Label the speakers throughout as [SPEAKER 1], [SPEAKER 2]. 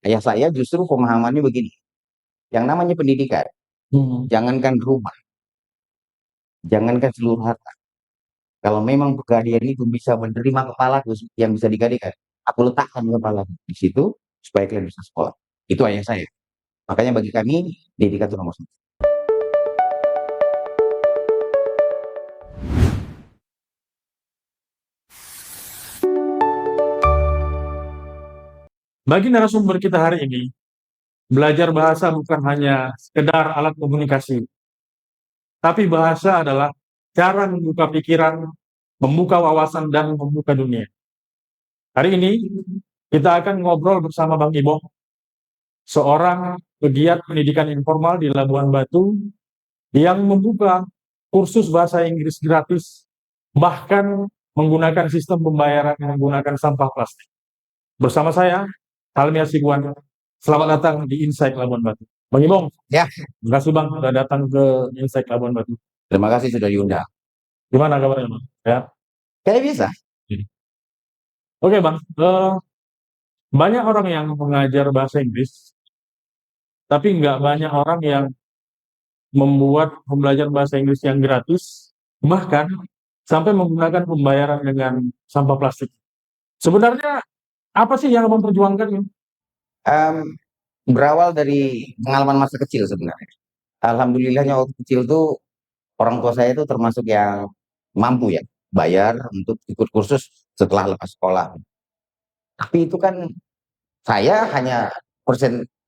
[SPEAKER 1] Ayah saya justru pemahamannya begini, yang namanya pendidikan,
[SPEAKER 2] Hmm.
[SPEAKER 1] jangankan rumah, jangankan seluruh harta. Kalau memang pegadaian itu bisa menerima kepala yang bisa digadaikan, aku letakkan kepala di situ supaya kalian bisa sekolah. Itu ayah saya. Makanya bagi kami, pendidikan itu nomor satu.
[SPEAKER 2] Bagi narasumber kita hari ini, belajar bahasa bukan hanya sekedar alat komunikasi, tapi bahasa adalah cara membuka pikiran, membuka wawasan, dan membuka dunia. Hari ini, kita akan ngobrol bersama Bang Ibong, seorang pegiat pendidikan informal di Labuan Batu yang membuka kursus bahasa Inggris gratis, bahkan menggunakan sistem pembayaran menggunakan sampah plastik. Bersama saya, Helmi Asiguan. Selamat datang di Insight Labuan Batu. Bang Ibong,
[SPEAKER 1] Ya,
[SPEAKER 2] terima kasih Bang sudah datang ke Insight Labuan Batu.
[SPEAKER 1] terima kasih sudah diundang.
[SPEAKER 2] Gimana kabarnya Bang? Ya.
[SPEAKER 1] Kayak bisa.
[SPEAKER 2] Oke Bang, banyak orang yang mengajar bahasa Inggris, tapi nggak banyak orang yang membuat pembelajaran bahasa Inggris yang gratis, bahkan sampai menggunakan pembayaran dengan sampah plastik. Sebenarnya apa sih yang Abang perjuangkan ini?
[SPEAKER 1] Em, Berawal dari pengalaman masa kecil sebenarnya. Alhamdulillahnya waktu kecil tuh orang tua saya itu termasuk yang mampu ya bayar untuk ikut kursus setelah lepas sekolah. Tapi itu kan saya hanya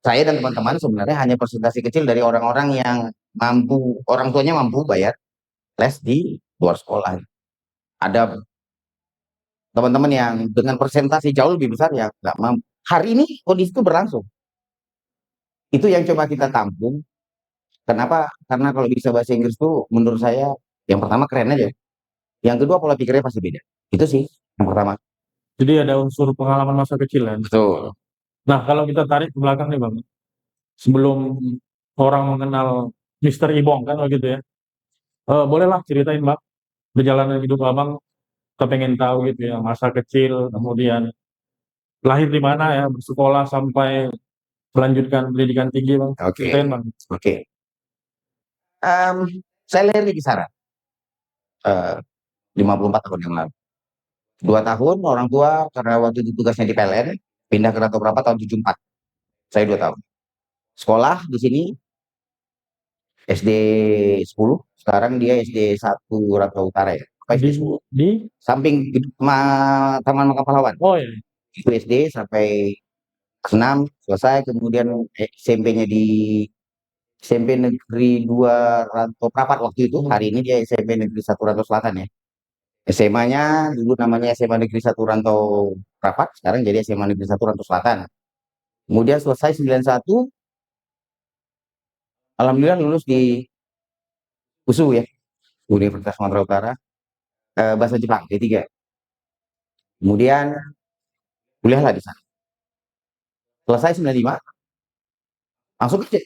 [SPEAKER 1] saya dan teman-teman sebenarnya hanya persentase kecil dari orang-orang yang mampu, orang tuanya mampu bayar les di luar sekolah. Ada teman-teman yang dengan persentase jauh lebih besar yang nggak mampu. Hari ini kondisi itu berlangsung. Itu yang coba kita tampung. Kenapa? Karena kalau bisa bahasa Inggris tuh menurut saya yang pertama keren aja. Yang kedua pola pikirnya pasti beda. Itu sih yang pertama.
[SPEAKER 2] Jadi ada unsur pengalaman masa kecil kan.
[SPEAKER 1] Betul.
[SPEAKER 2] Nah, kalau kita tarik ke belakang nih Bang, sebelum orang mengenal Mister Ibong kan begitu ya. Bolehlah ceritain Bang perjalanan hidup Abang, kita pengen tahu gitu ya, masa kecil, kemudian lahir di mana ya, bersekolah sampai melanjutkan pendidikan tinggi Bang.
[SPEAKER 1] Oke.
[SPEAKER 2] Ceritain Bang.
[SPEAKER 1] Oke. Em, saya lahir di Kisaran. eh, 54 tahun yang lalu. 2 tahun orang tua karena waktu itu tugasnya di PLN pindah ke Rantau Prapat tahun 74. Saya 2 tahun. Sekolah di sini SD 10. Sekarang dia SD 1 Rantau Utara ya. Apa SD
[SPEAKER 2] Di
[SPEAKER 1] 10?
[SPEAKER 2] di
[SPEAKER 1] Samping Taman Makam Pahlawan.
[SPEAKER 2] oh ya,
[SPEAKER 1] Itu SD sampai kelas 6 selesai. Kemudian SMP-nya di SMP Negeri 2 Rantau Prapat waktu itu. Hari ini dia SMP Negeri 1 Rantau Selatan ya. SMA-nya dulu namanya SMA Negeri 1 Rantau Prapat, sekarang jadi SMA Negeri 1 Rantau Selatan. Kemudian selesai 91, alhamdulillah lulus di USU ya, Universitas Sumatera Utara, bahasa Jepang D3. Kemudian kuliahlah di sana. Selesai 95, langsung kerja.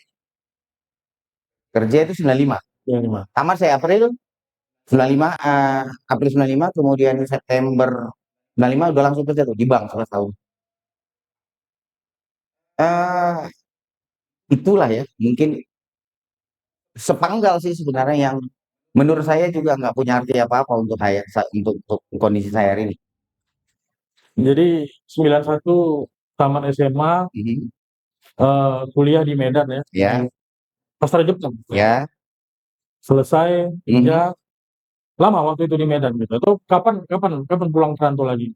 [SPEAKER 1] Kerja itu 95.
[SPEAKER 2] ya ini Bang.
[SPEAKER 1] Tamat saya April 95, April 95, kemudian September 95 udah langsung kerja tuh di bank salah tahun. Eh, itulah ya, mungkin sepenggal sih sebenarnya yang menurut saya juga nggak punya arti apa-apa untuk saya, untuk kondisi saya hari ini.
[SPEAKER 2] Jadi 91 tamat SMA,
[SPEAKER 1] Mhm.
[SPEAKER 2] kuliah di Medan ya, di
[SPEAKER 1] Ya,
[SPEAKER 2] Sastra Jepang.
[SPEAKER 1] ya.
[SPEAKER 2] Selesai
[SPEAKER 1] Mhm.
[SPEAKER 2] kerja lama waktu itu di Medan gitu. Itu kapan kapan kapan pulang perantau lagi?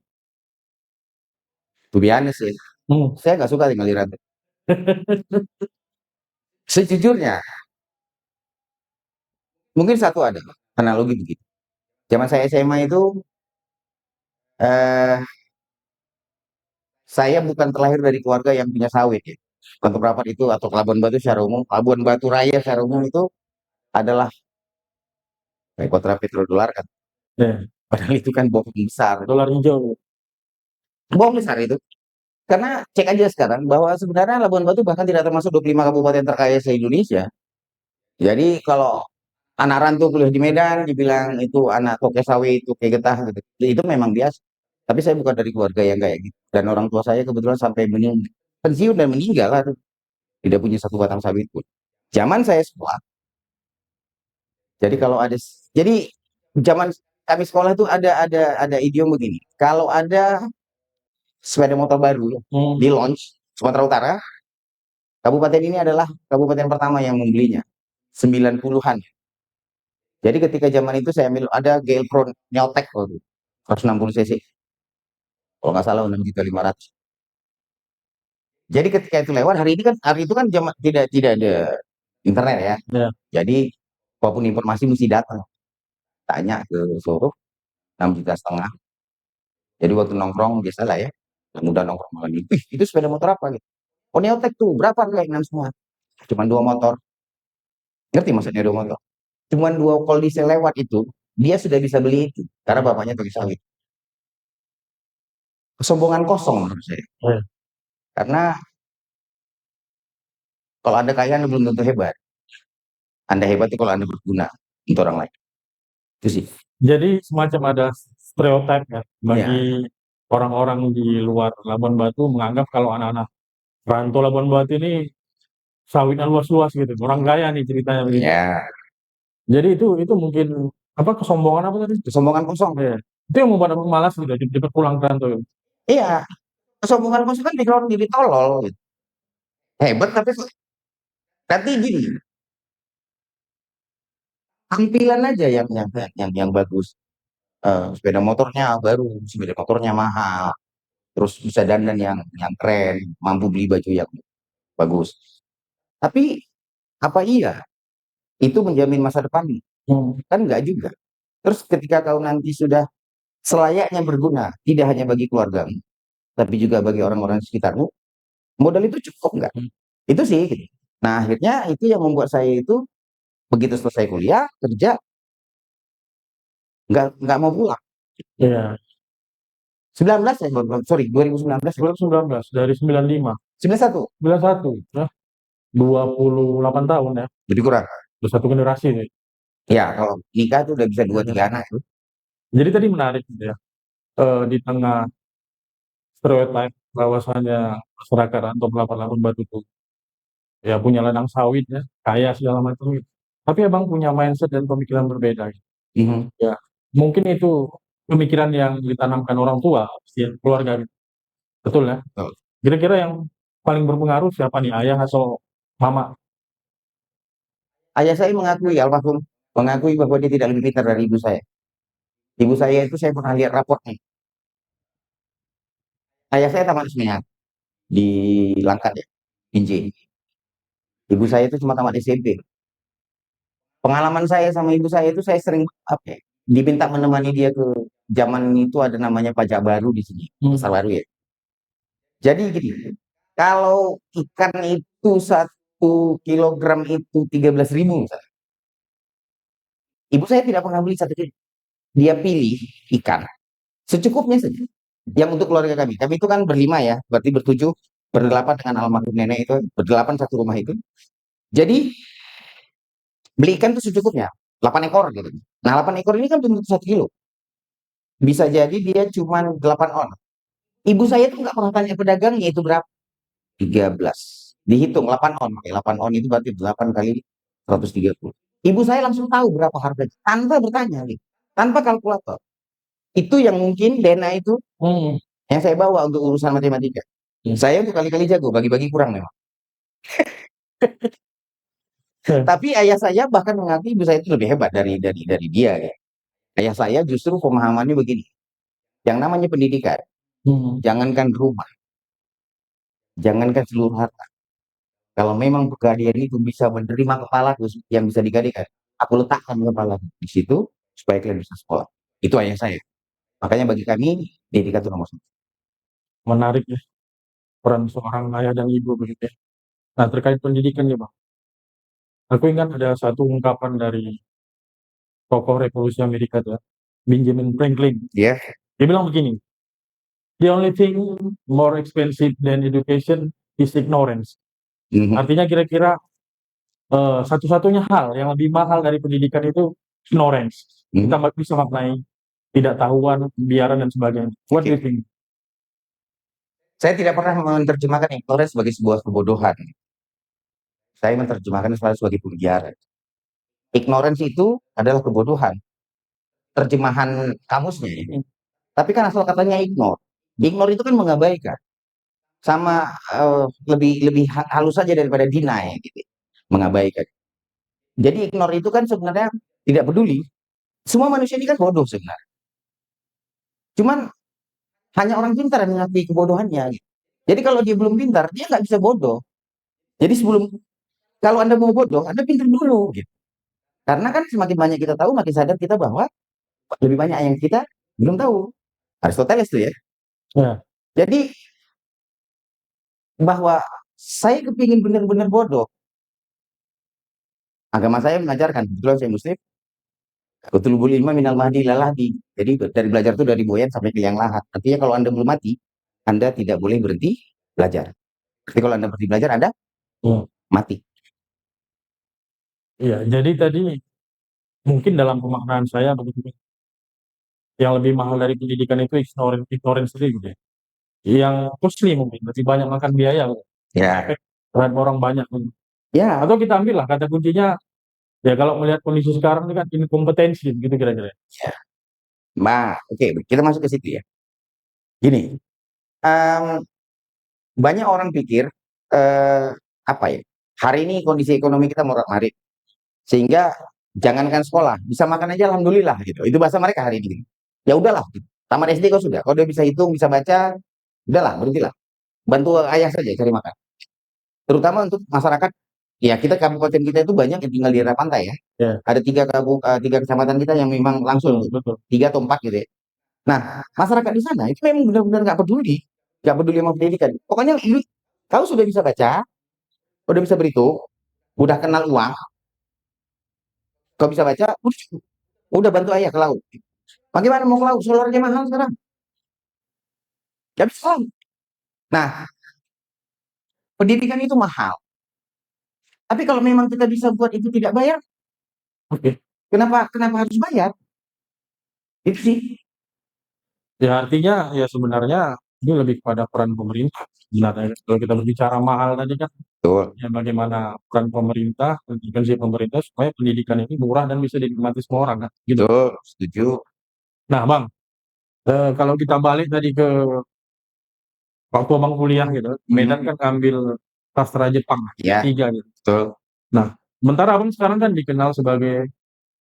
[SPEAKER 1] To be honest sih,
[SPEAKER 2] Hmm.
[SPEAKER 1] saya nggak suka tinggal di Rantau. Sejujurnya, mungkin satu ada analogi begitu. Zaman saya SMA itu, eh, saya bukan terlahir dari keluarga yang punya sawit ya. Untuk rapat itu atau Labuan Batu secara umum, Labuan Batu Raya secara umum itu adalah kontra petrodolar kan.
[SPEAKER 2] Ya,
[SPEAKER 1] Padahal itu kan bohong besar.
[SPEAKER 2] dolar hijau.
[SPEAKER 1] Bohong besar itu. Karena cek aja sekarang bahwa sebenarnya Labuan Batu bahkan tidak termasuk 25 kabupaten terkaya se-Indonesia. Jadi kalau anak rantau kuliah di Medan, dibilang itu anak toke sawi, itu kayak getah gitu. Itu memang biasa. Tapi saya bukan dari keluarga yang kayak gitu. Dan orang tua saya kebetulan sampai meninggal. pensiun dan meninggal lah, tidak punya satu batang sawit pun. Zaman saya sekolah, jadi kalau ada, jadi zaman kami sekolah itu ada idiom begini. Kalau ada sepeda motor baru di launch Sumatera Utara, kabupaten ini adalah kabupaten pertama yang membelinya. 90-an. Jadi ketika zaman itu saya ambil ada GL Pro Neotek waktu 160 cc. Kalau nggak salah 6.500.000. Jadi ketika itu lewat hari itu kan zaman tidak ada internet ya.
[SPEAKER 2] Ya.
[SPEAKER 1] Jadi apapun informasi mesti datang, tanya ke Solo 6,5 juta. Jadi waktu nongkrong biasa lah ya, mudah nongkrong malam ini, "Wih, itu sepeda motor apa gitu? Oh Neotek tuh, berapa harganya? 6,5. Cuman 2 motor. Ngerti maksudnya 2 motor? Cuman 2 diesel lewat itu, dia sudah bisa beli itu. Karena bapaknya bagi sawit. Kesombongan kosong menurut saya.
[SPEAKER 2] Ya.
[SPEAKER 1] Karena kalau Anda kaya, Anda belum tentu hebat. Anda hebat itu kalau Anda berguna untuk orang lain. Itu sih.
[SPEAKER 2] Jadi semacam ada stereotip ya
[SPEAKER 1] Ya,
[SPEAKER 2] bagi orang-orang di luar Labuan Batu menganggap kalau anak-anak rantau Labuan Batu ini sawitnya luas-luas gitu, orang kaya nih ceritanya begitu.
[SPEAKER 1] ya.
[SPEAKER 2] Jadi itu mungkin apa kesombongan apa tadi?
[SPEAKER 1] Kesombongan kosong.
[SPEAKER 2] Iya. Itu yang membuat aku malas gitu, cepet pulang ke rantau.
[SPEAKER 1] Iya, kesombongan kosong kan bikin orang jadi tolol gitu. Hebat tapi nanti gini, tampilan aja yang bagus. Sepeda motornya baru, sepeda motornya mahal, terus bisa dandan yang keren, mampu beli baju yang bagus. Tapi apa iya itu menjamin masa depan? Kan enggak juga. Terus ketika kau nanti sudah selayaknya berguna, tidak hanya bagi keluarga, tapi juga bagi orang-orang di sekitarmu, modal itu cukup enggak? Itu sih. Gitu. Nah akhirnya itu yang membuat saya itu begitu selesai kuliah kerja nggak mau pulang.
[SPEAKER 2] Iya.
[SPEAKER 1] 19 ya, sorry 2019 ya.
[SPEAKER 2] 2019 dari 95,
[SPEAKER 1] 91
[SPEAKER 2] 91 ya 28 tahun ya.
[SPEAKER 1] lebih kurang.
[SPEAKER 2] Udah satu generasi nih.
[SPEAKER 1] Ya kalau nikah tuh udah bisa 2 3
[SPEAKER 2] Ya.
[SPEAKER 1] anak tuh.
[SPEAKER 2] Jadi tadi menarik gitu ya. Di tengah stereotip bahwasanya masyarakat rantau Labuan Batu itu ya punya ladang sawit ya, kaya segala macam gitu. Tapi Abang punya mindset dan pemikiran berbeda gitu.
[SPEAKER 1] Mhm.
[SPEAKER 2] Ya, mungkin itu pemikiran yang ditanamkan orang tua, ya, keluarga gitu. Betul ya?
[SPEAKER 1] Betul.
[SPEAKER 2] Kira-kira yang paling berpengaruh siapa nih, ayah atau mama?
[SPEAKER 1] Ayah saya mengakui almarhum mengakui bahwa dia tidak lebih pintar dari ibu saya. Ibu saya itu saya pernah lihat raportnya. Ayah saya tamat SMK di Langkat ya, Inj. Ibu saya itu cuma tamat SMP. Pengalaman saya sama ibu saya itu saya sering apa ya, diminta menemani dia ke zaman itu ada namanya pajak baru di sini, pasar baru ya. Jadi gini, kalau ikan itu 1 kilogram itu 13.000, misalnya, ibu saya tidak pernah beli 1 kilo. Dia pilih ikan secukupnya saja. Yang untuk keluarga kami. Kami itu kan berlima ya, berarti bertujuh, berdelapan dengan almarhum nenek itu, berdelapan satu rumah itu. Jadi beli ikan itu secukupnya, 8 ekor gitu. Nah 8 ekor ini kan belum tentu 1 kilo. Bisa jadi dia cuma 8 on. Ibu saya tuh nggak pernah tanya pedagangnya itu berapa. 13. Dihitung 8 on. 8 on itu berarti 8 kali 130. Ibu saya langsung tahu berapa harganya. Tanpa bertanya. Gitu. Tanpa kalkulator. Itu yang mungkin Dena itu yang saya bawa untuk urusan matematika. Saya tuh kali-kali jago, bagi-bagi kurang memang. Tapi ayah saya bahkan mengaku ibu saya itu lebih hebat dari dia. Ya. Ayah saya justru pemahamannya begini. Yang namanya pendidikan, jangankan rumah, jangankan seluruh harta. Kalau memang pegadaian itu bisa menerima kepala yang bisa digadaikan, aku letakkan kepala di situ supaya kalian bisa sekolah. Itu ayah saya. Makanya bagi kami, pendidikan itu nomor 1.
[SPEAKER 2] Menarik ya, peran seorang ayah dan ibu begitu ya. Nah, terkait pendidikan ya, Bang. Aku ingat ada satu ungkapan dari tokoh revolusi Amerika ya, Benjamin Franklin.
[SPEAKER 1] Ya.
[SPEAKER 2] Dia bilang begini, the only thing more expensive than education is ignorance. Artinya kira-kira satu-satunya hal yang lebih mahal dari pendidikan itu ignorance. Kita nggak bisa maknai tidak tahuan, biaran dan sebagainya. What do you think?
[SPEAKER 1] Saya tidak pernah menerjemahkan ignorance sebagai sebuah kebodohan. Saya menerjemahkan selalu sebagai pembiara. Ignorance itu adalah kebodohan. Terjemahan kamusnya ini. Tapi kan asal katanya ignore. Ignore itu kan mengabaikan. Sama lebih lebih halus saja daripada deny gitu. Mengabaikan. Jadi ignore itu kan sebenarnya tidak peduli. Semua manusia ini kan bodoh sebenarnya. Cuman hanya orang pintar yang mengakui kebodohannya. Gitu. Jadi kalau dia belum pintar, dia nggak bisa bodoh. Jadi kalau Anda mau bodoh, Anda pintar dulu. Gitu. Karena kan semakin banyak kita tahu, makin sadar kita bahwa lebih banyak yang kita belum tahu. Aristoteles tuh ya.
[SPEAKER 2] Ya,
[SPEAKER 1] Jadi bahwa saya kepingin benar-benar bodoh. Agama saya mengajarkan, kebetulan saya muslim, kutulubul ilma minal mahdi ilal lahdi. Jadi dari belajar itu dari boyan sampai ke liang lahat. Artinya kalau Anda belum mati, Anda tidak boleh berhenti belajar. Jadi kalau Anda berhenti belajar, Anda
[SPEAKER 2] ya,
[SPEAKER 1] mati.
[SPEAKER 2] iya. Jadi tadi mungkin dalam pemaknaan saya begitu, yang lebih mahal dari pendidikan itu ignorance sendiri gitu ya. Yang costly mungkin lebih banyak makan biaya gitu.
[SPEAKER 1] Ya,
[SPEAKER 2] Efek terhadap orang banyak gitu.
[SPEAKER 1] ya,
[SPEAKER 2] Atau kita ambil lah kata kuncinya, ya kalau melihat kondisi sekarang ini kan inkompetensi gitu kira-kira.
[SPEAKER 1] ya. Oke, kita masuk ke situ ya. Gini, em, banyak orang pikir eh, apa ya? Hari ini kondisi ekonomi kita morat-marit, sehingga jangankan sekolah, bisa makan aja alhamdulillah gitu. Itu bahasa mereka hari ini. Ya udahlah, gitu. Tamat SD kau sudah. Kalau dia bisa hitung, bisa baca, udahlah, berhentilah. Bantu ayah saja cari makan. Terutama untuk masyarakat, ya kita kabupaten kita itu banyak yang tinggal di daerah pantai ya.
[SPEAKER 2] Ya,
[SPEAKER 1] Ada tiga kecamatan kita yang memang langsung
[SPEAKER 2] betul,
[SPEAKER 1] tuh,
[SPEAKER 2] betul.
[SPEAKER 1] tiga atau empat gitu ya. Nah, masyarakat di sana itu memang benar-benar nggak peduli sama pendidikan. Pokoknya ini, kau sudah bisa baca, udah bisa berhitung, udah kenal uang, kau bisa baca, udah bantu ayah ke laut. Bagaimana mau ke laut? Solarnya mahal sekarang. Gak bisa. Nah, pendidikan itu mahal. Tapi kalau memang kita bisa buat itu tidak bayar,
[SPEAKER 2] Oke.
[SPEAKER 1] kenapa kenapa harus bayar? Itu sih.
[SPEAKER 2] Ya artinya ya sebenarnya ini lebih kepada peran pemerintah sebenarnya. Kalau kita berbicara mahal tadi kan,
[SPEAKER 1] Betul,
[SPEAKER 2] ya bagaimana peran pemerintah, intervensi pemerintah supaya pendidikan ini murah dan bisa dinikmati semua orang kan, gitu.
[SPEAKER 1] betul, setuju.
[SPEAKER 2] Nah, Bang, kalau kita balik tadi ke waktu Abang kuliah gitu, Medan kan ngambil sastra Jepang
[SPEAKER 1] Ya,
[SPEAKER 2] tiga gitu.
[SPEAKER 1] betul.
[SPEAKER 2] Nah, sementara Abang sekarang kan dikenal sebagai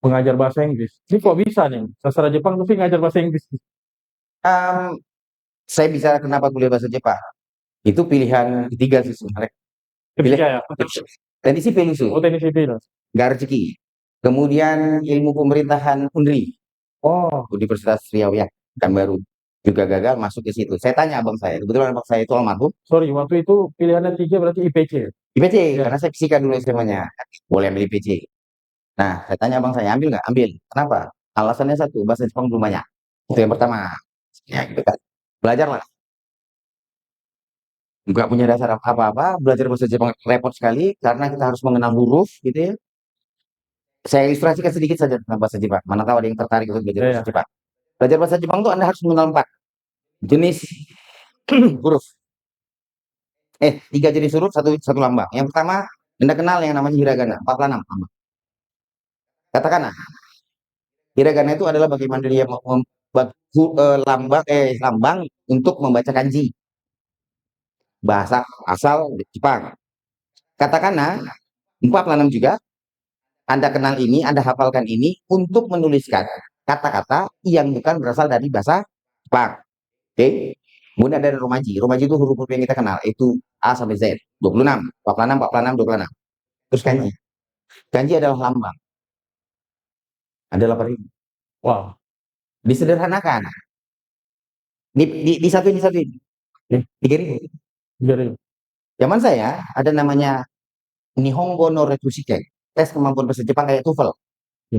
[SPEAKER 2] pengajar bahasa Inggris. Ini kok bisa nih, sastra Jepang tapi ngajar bahasa Inggris?
[SPEAKER 1] Em, saya bisa kenapa kuliah bahasa Jepang? Itu pilihan ketiga sih sebenarnya. Pilih,
[SPEAKER 2] Ketiga ya?
[SPEAKER 1] tadi sih Penusu,
[SPEAKER 2] Oh, teknik sipil.
[SPEAKER 1] nggak rezeki. Kemudian ilmu pemerintahan UNRI,
[SPEAKER 2] Oh,
[SPEAKER 1] Universitas Riau ya, kan baru juga gagal masuk ke situ. Saya tanya abang saya, kebetulan abang saya itu almarhum,
[SPEAKER 2] sorry, waktu itu pilihannya tiga berarti IPC.
[SPEAKER 1] IPC,
[SPEAKER 2] Ya,
[SPEAKER 1] karena saya fisika dulu SMA-nya, boleh ambil IPC. Nah, saya tanya abang saya, ambil nggak? Ambil. Kenapa? Alasannya satu, bahasa Jepang belum banyak. Itu yang pertama. Ya, gitu kan. Belajarlah. Nggak punya dasar apa-apa, belajar bahasa Jepang repot sekali, karena kita harus mengenal huruf, gitu ya. Saya ilustrasikan sedikit saja tentang bahasa Jepang. Mana tahu ada yang tertarik untuk belajar
[SPEAKER 2] ya,
[SPEAKER 1] bahasa
[SPEAKER 2] ya.
[SPEAKER 1] Jepang. Belajar bahasa Jepang itu Anda harus mengenal empat jenis huruf. Tiga jenis huruf, satu satu lambang. Yang pertama, Anda kenal yang namanya hiragana, 46 lambang. Katakanlah, hiragana itu adalah bagaimana dia membuat lambang untuk membaca kanji, bahasa asal Jepang. Katakanlah, 46 juga, Anda kenal ini, Anda hafalkan ini untuk menuliskan kata-kata yang bukan berasal dari bahasa Jepang. Oke. Kemudian ada romaji. Romaji itu huruf-huruf yang kita kenal, itu A sampai Z. 26, 46, 46, 26. Terus kanji. Kanji adalah lambang. Ada 8.000.
[SPEAKER 2] Wow.
[SPEAKER 1] Disederhanakan. Di satu ini satu ini.
[SPEAKER 2] Oke,
[SPEAKER 1] 3.000.
[SPEAKER 2] jadi
[SPEAKER 1] Zaman saya ada namanya Nihongo no Rekushike. Tes kemampuan bahasa Jepang kayak TOEFL.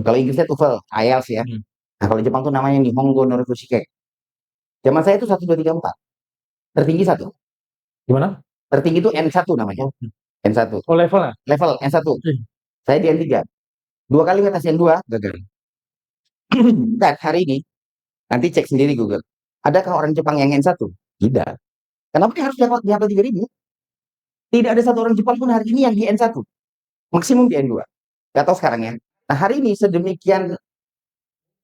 [SPEAKER 1] Kalau Inggrisnya TOEFL, IELTS ya.
[SPEAKER 2] hmm,
[SPEAKER 1] Nah, kalau Jepang tuh namanya Nihongo no Rekushike. Zaman saya itu 1, 2, 3, 4. Tertinggi satu.
[SPEAKER 2] gimana?
[SPEAKER 1] Tertinggi itu N1 namanya.
[SPEAKER 2] Oh,
[SPEAKER 1] N1.
[SPEAKER 2] oh, levelnya?
[SPEAKER 1] Level N1.
[SPEAKER 2] Oke.
[SPEAKER 1] Saya di N3. Dua kali ngetes N2, gagal. Dan hari ini, nanti cek sendiri Google. Adakah orang Jepang yang N1? Tidak. Kenapa dia harus di atas 3.000? Tidak ada satu orang Jepang pun hari ini yang di N1, maksimum di N2. Gak tahu sekarang ya. Nah hari ini sedemikian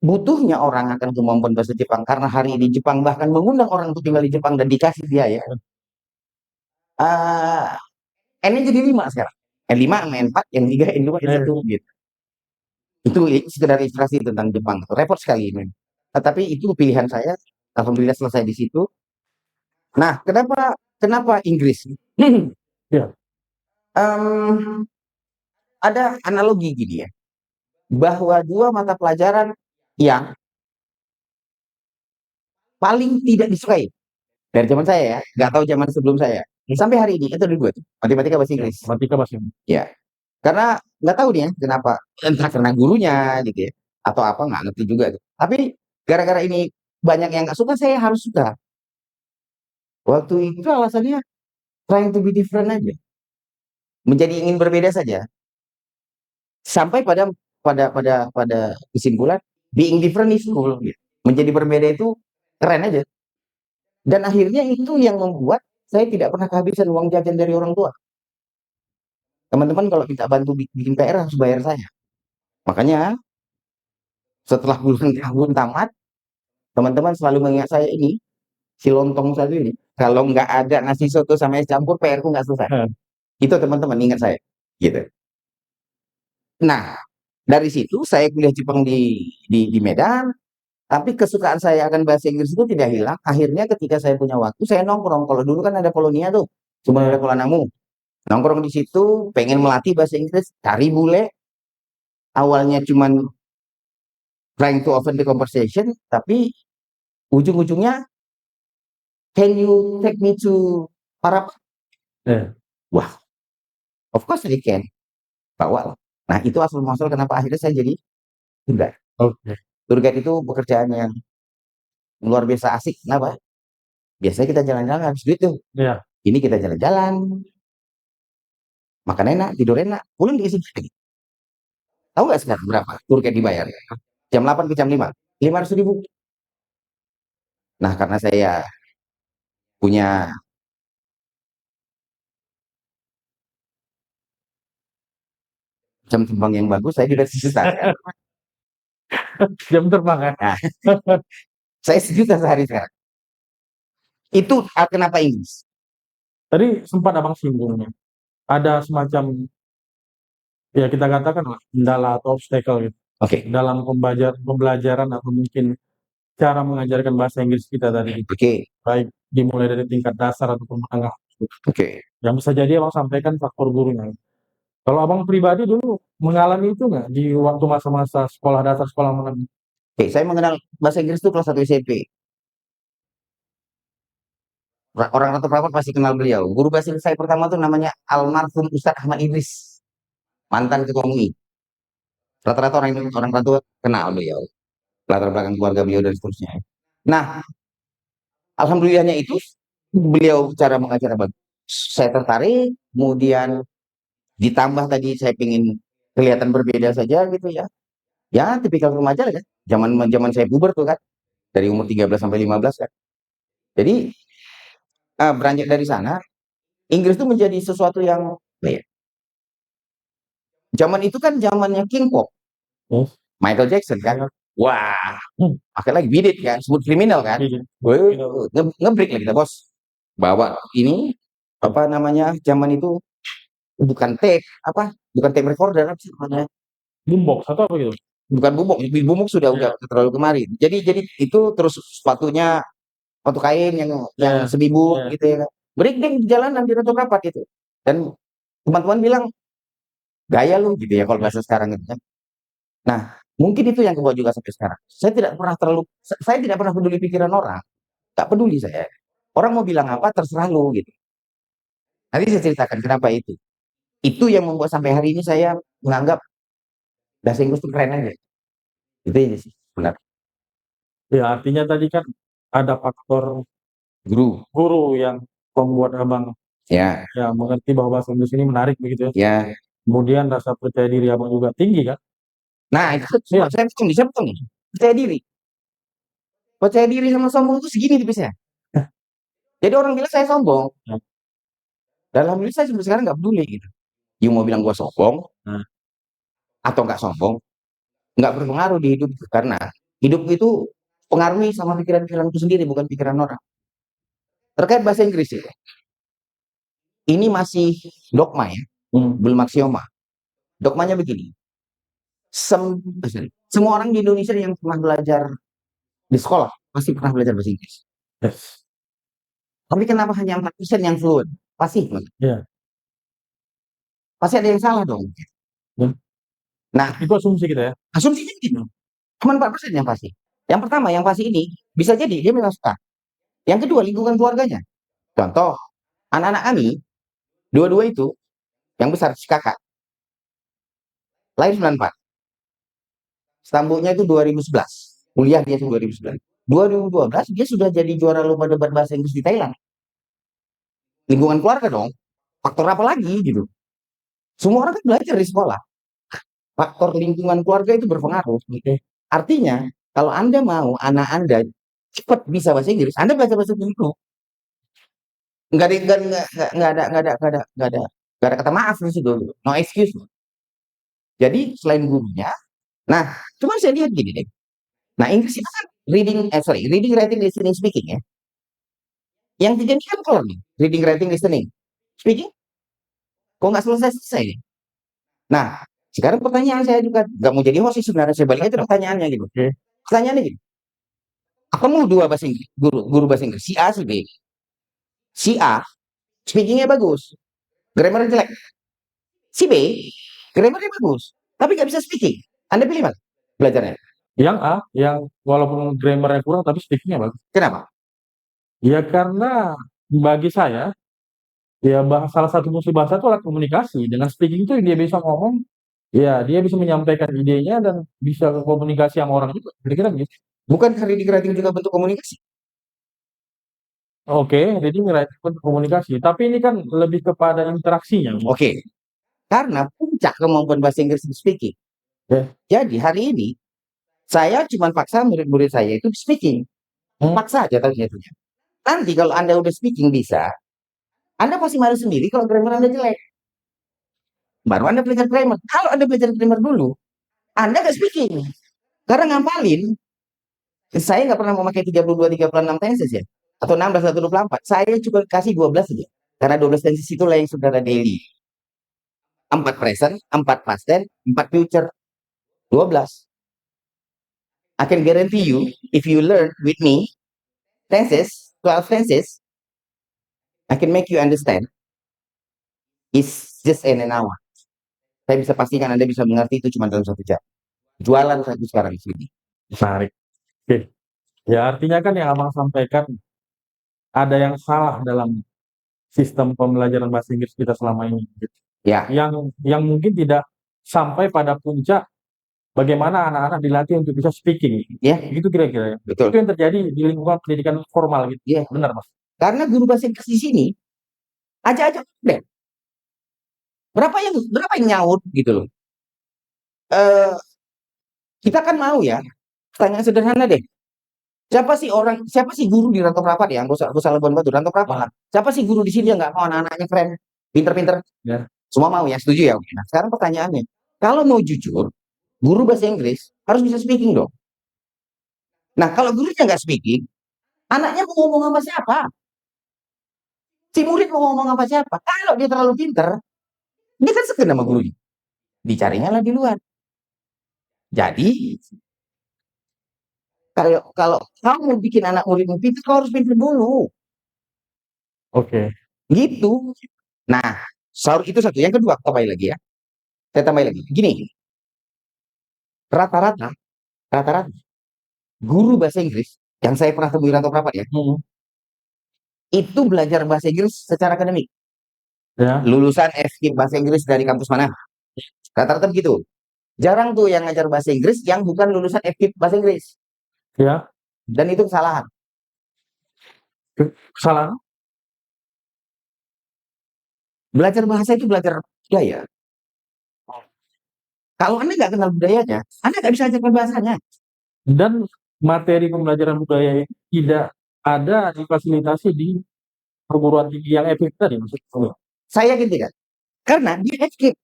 [SPEAKER 1] butuhnya orang akan kemampuan bahasa Jepang karena hari ini Jepang bahkan mengundang orang untuk tinggal di Jepang dan dikasih biaya. Uh, N-nya jadi 5 sekarang. N5, N4, N3, N2, N1 gitu. Itu sekedar ilustrasi tentang Jepang. Repot sekali ini. Tetapi itu pilihan saya. Alhamdulillah selesai di situ. Nah, kenapa Inggris?
[SPEAKER 2] Ya.
[SPEAKER 1] Ada analogi gini ya, bahwa dua mata pelajaran yang paling tidak disukai dari zaman saya ya, nggak tahu zaman sebelum saya, sampai hari ini itu ada dua tuh, matematika bahasa Inggris.
[SPEAKER 2] Matematika bahasa Inggris.
[SPEAKER 1] Ya, karena nggak tahu nih ya kenapa, entah karena gurunya gitu ya, atau apa nggak ngerti juga. Tapi gara-gara ini banyak yang nggak suka, saya harus suka. Waktu itu alasannya trying to be different aja, menjadi ingin berbeda saja, sampai pada kesimpulan being different is cool. Gitu. Menjadi berbeda itu keren aja. Dan akhirnya itu yang membuat saya tidak pernah kehabisan uang jajan dari orang tua. Teman-teman kalau minta bantu bikin PR harus bayar saya. Makanya setelah puluhan tahun tamat, teman-teman selalu mengingat saya ini, si lontong satu ini. Kalau nggak ada nasi soto sama es campur, PR ku nggak selesai. Itu teman-teman ingat saya. Gitu. Nah, dari situ saya kuliah Jepang di Medan, tapi kesukaan saya akan bahasa Inggris itu tidak hilang. Akhirnya ketika saya punya waktu, saya nongkrong. Kalau dulu kan ada Polonia tuh, cuma ada Kuala Namu. Nongkrong di situ, pengen melatih bahasa Inggris, cari bule. Awalnya cuman trying to open the conversation, tapi ujung-ujungnya, can you take me to Parapat? Wah, of course I can. Bawa. Nah, itu asal muasal kenapa akhirnya saya jadi tour guide.
[SPEAKER 2] Oke.
[SPEAKER 1] Tour guide itu pekerjaan yang luar biasa asik. Kenapa? Biasanya kita jalan-jalan habis duit tuh.
[SPEAKER 2] Ya.
[SPEAKER 1] Ini kita jalan-jalan, makan enak, tidur enak, pulang dikasih duit. Tahu nggak sekarang berapa tour guide dibayar? Jam 8 ke jam 5, 500.000. Nah, karena saya punya jam terbang yang bagus, saya juga sejuta.
[SPEAKER 2] Jam terbang ya.
[SPEAKER 1] Nah, saya sejuta sehari sekarang. Itu kenapa Inggris?
[SPEAKER 2] Tadi sempat abang singgungnya. Ada semacam, ya kita katakan lah, kendala atau obstacle gitu.
[SPEAKER 1] Oke.
[SPEAKER 2] Dalam pembelajaran atau mungkin cara mengajarkan bahasa Inggris kita tadi.
[SPEAKER 1] Oke.
[SPEAKER 2] Baik dimulai dari tingkat dasar ataupun menengah.
[SPEAKER 1] Oke.
[SPEAKER 2] Yang bisa jadi abang sampaikan faktor gurunya. Kalau abang pribadi dulu mengalami itu nggak di waktu masa-masa sekolah dasar, sekolah menengah?
[SPEAKER 1] Oke, saya mengenal bahasa Inggris itu kelas 1 SMP. Orang rata Prapon pasti kenal beliau. Guru bahasa Inggris saya pertama tuh namanya almarhum Ustadz Ahmad Idris, mantan ketua MUI. Rata-rata orang rata kenal beliau, latar belakang keluarga beliau dan seterusnya. Nah, alhamdulillahnya itu beliau cara mengajar bagus. Saya tertarik, kemudian ditambah tadi saya ingin kelihatan berbeda saja gitu ya. Ya, tipikal remaja lah kan. Zaman zaman saya puber tuh kan, dari umur 13 sampai 15 kan. Jadi beranjak dari sana, Inggris itu menjadi sesuatu yang ya, zaman itu kan zamannya King Pop, Michael Jackson kan. Wah, akhirnya lagi bidit kan, sebut kriminal kan. Ngebreak lah kita bos. Bawa ini apa namanya zaman itu bukan tape apa bukan tape recorder apa sih namanya,
[SPEAKER 2] Boombox atau apa gitu?
[SPEAKER 1] bukan bubuk, bubuk sudah udah terlalu kemarin. Jadi itu terus sepatunya sepatu kain yang sebibuk gitu ya. Break deh di jalanan di Ratu Kapat gitu. Dan teman-teman bilang gaya lu gitu ya kalau bahasa sekarang gitu kan. Nah, mungkin itu yang kebawa juga sampai sekarang. Saya tidak pernah peduli pikiran orang. Tak peduli saya. Orang mau bilang apa terserah lu gitu. Nanti saya ceritakan kenapa itu. Itu yang membuat sampai hari ini saya menganggap bahasa Inggris itu keren aja. Itu aja sih, benar.
[SPEAKER 2] Ya, artinya tadi kan ada faktor guru yang membuat abang
[SPEAKER 1] ya
[SPEAKER 2] mengerti bahwa bahasa Inggris ini menarik begitu ya.
[SPEAKER 1] Ya.
[SPEAKER 2] Kemudian rasa percaya diri abang juga tinggi kan?
[SPEAKER 1] Nah, itu saya betul nih. Percaya diri. Percaya diri sama sombong itu segini tipisnya. Jadi orang bilang saya sombong.
[SPEAKER 2] Ya.
[SPEAKER 1] Dan alhamdulillah saya sampai sekarang nggak peduli gitu. You mau bilang gua sombong
[SPEAKER 2] Nah,
[SPEAKER 1] atau nggak sombong, nggak berpengaruh di hidup karena hidup itu pengaruhi sama pikiran-pikiran itu sendiri, bukan pikiran orang. Terkait bahasa Inggris ya, ini masih dogma ya, belum aksioma. Dogmanya begini, semua orang di Indonesia yang pernah belajar di sekolah pasti pernah belajar bahasa Inggris.
[SPEAKER 2] yes.
[SPEAKER 1] Tapi kenapa hanya 4% yang fluent? Pasti,
[SPEAKER 2] Ya.
[SPEAKER 1] pasti ada yang salah dong.
[SPEAKER 2] Ya.
[SPEAKER 1] Nah,
[SPEAKER 2] Itu asumsi kita ya.
[SPEAKER 1] asumsinya gitu. Cuma 4% yang pasti. Yang pertama, yang pasti ini bisa jadi dia memang suka. Yang kedua, lingkungan keluarganya. Contoh, anak-anak kami, dua-dua itu, yang besar si kakak, lahir 94. Stambuknya itu 2011. Kuliah dia itu 2011. 2012 dia sudah jadi juara lomba debat bahasa Inggris di Thailand. Lingkungan keluarga dong. Faktor apa lagi gitu. Semua orang kan belajar di sekolah. Faktor lingkungan keluarga itu berpengaruh. Gitu. Artinya, kalau Anda mau anak Anda cepat bisa bahasa Inggris, Anda belajar bahasa Inggris dulu. Nggak ada kata maaf di situ. No excuse. Jadi selain gurunya, nah, cuma saya lihat gini deh. Nah, Inggris itu kan reading, writing, listening, speaking ya. Yang tiga ini kan keluar nih, reading, writing, listening, speaking. Kok nggak selesai-selesai nih? Nah, sekarang pertanyaan saya juga, nggak mau jadi host sih sebenarnya, saya balik aja pertanyaannya gitu.
[SPEAKER 2] Oke.
[SPEAKER 1] Pertanyaannya gini, ketemu dua bahasa Inggris, guru bahasa Inggris, si A, si B. Si A, speakingnya bagus, grammarnya jelek. Si B, grammarnya bagus, tapi nggak bisa speaking. Anda pilih mana belajarnya?
[SPEAKER 2] Yang A, yang walaupun grammarnya kurang tapi speakingnya bagus.
[SPEAKER 1] Kenapa?
[SPEAKER 2] Ya karena bagi saya, ya salah satu fungsi bahasa itu alat komunikasi. Dengan speaking itu dia bisa ngomong, ya dia bisa menyampaikan idenya dan bisa komunikasi sama orang juga. Kira-kira gitu.
[SPEAKER 1] Bukan reading, writing juga bentuk komunikasi?
[SPEAKER 2] Oke, jadi writing untuk komunikasi. Tapi ini kan lebih kepada interaksinya.
[SPEAKER 1] Oke, karena puncak kemampuan bahasa Inggris itu speaking.
[SPEAKER 2] Ya.
[SPEAKER 1] Jadi hari ini saya cuma paksa murid-murid saya itu speaking. Paksa aja tadi itu. Nanti kalau Anda udah speaking bisa, Anda pasti malu sendiri kalau grammar Anda jelek. Baru Anda belajar grammar. Kalau Anda belajar grammar dulu, Anda nggak speaking. Karena ngapalin, saya nggak pernah memakai 32, 36 tenses ya. Atau 16 atau 24. Saya cuma kasih 12 saja. Karena 12 tenses itulah yang sudah ada daily. 4 present, 4 past tense, 4 future. 12. I can guarantee you, if you learn with me, tenses, 12 tenses, I can make you understand. It's just in an hour. Saya bisa pastikan Anda bisa mengerti itu cuma dalam 1 jam. Jualan satu sekarang di sini.
[SPEAKER 2] Menarik. Oke. Ya artinya kan yang Abang sampaikan ada yang salah dalam sistem pembelajaran bahasa Inggris kita selama ini. Gitu.
[SPEAKER 1] Ya,
[SPEAKER 2] Yang mungkin tidak sampai pada puncak bagaimana anak-anak dilatih untuk bisa speaking.
[SPEAKER 1] ya,
[SPEAKER 2] Gitu kira-kira ya.
[SPEAKER 1] betul.
[SPEAKER 2] Itu yang terjadi di lingkungan pendidikan formal gitu.
[SPEAKER 1] Ya,
[SPEAKER 2] Benar, Mas.
[SPEAKER 1] karena guru bahasa Inggris di sini aja deh. Berapa yang nyaut gitu loh. Eh, kita kan mau ya, pertanyaan sederhana deh. Siapa sih guru di Rantau Prapat ya? Gak usah Labuan Batu, Rantau Prapat. Siapa sih guru di sini yang nggak mau anak-anaknya keren, pinter-pinter?
[SPEAKER 2] Ya.
[SPEAKER 1] Semua mau ya, setuju ya? Oke. Nah, sekarang pertanyaannya, kalau mau jujur, guru bahasa Inggris harus bisa speaking dong. Nah, kalau gurunya nggak speaking, anaknya mau ngomong sama siapa? Si murid mau ngomong sama siapa? Kalau dia terlalu pinter, dia kan segan sama gurunya. Dicarinya lah di luar. Jadi, kalau kamu mau bikin anak muridmu pinter, kau harus pinter dulu.
[SPEAKER 2] Oke.
[SPEAKER 1] Gitu. Nah, itu satu. Yang kedua, tambah lagi ya. Saya tambah lagi. Gini, rata-rata, rata-rata, guru bahasa Inggris yang saya pernah temui Rantau Prapat ya, itu belajar bahasa Inggris secara akademik.
[SPEAKER 2] Ya.
[SPEAKER 1] Lulusan FKIP bahasa Inggris dari kampus mana? Rata-rata begitu. Jarang tuh yang ngajar bahasa Inggris yang bukan lulusan FKIP bahasa Inggris.
[SPEAKER 2] Ya.
[SPEAKER 1] Dan itu kesalahan.
[SPEAKER 2] Kesalahan.
[SPEAKER 1] Belajar bahasa itu belajar budaya. Kalau Anda nggak kenal budayanya, Anda nggak bisa ajarkan bahasanya.
[SPEAKER 2] Dan materi pembelajaran budaya ini tidak ada difasilitasi di perguruan tinggi yang efektif tadi maksudnya.
[SPEAKER 1] Saya gitu kan. Karena dia escape.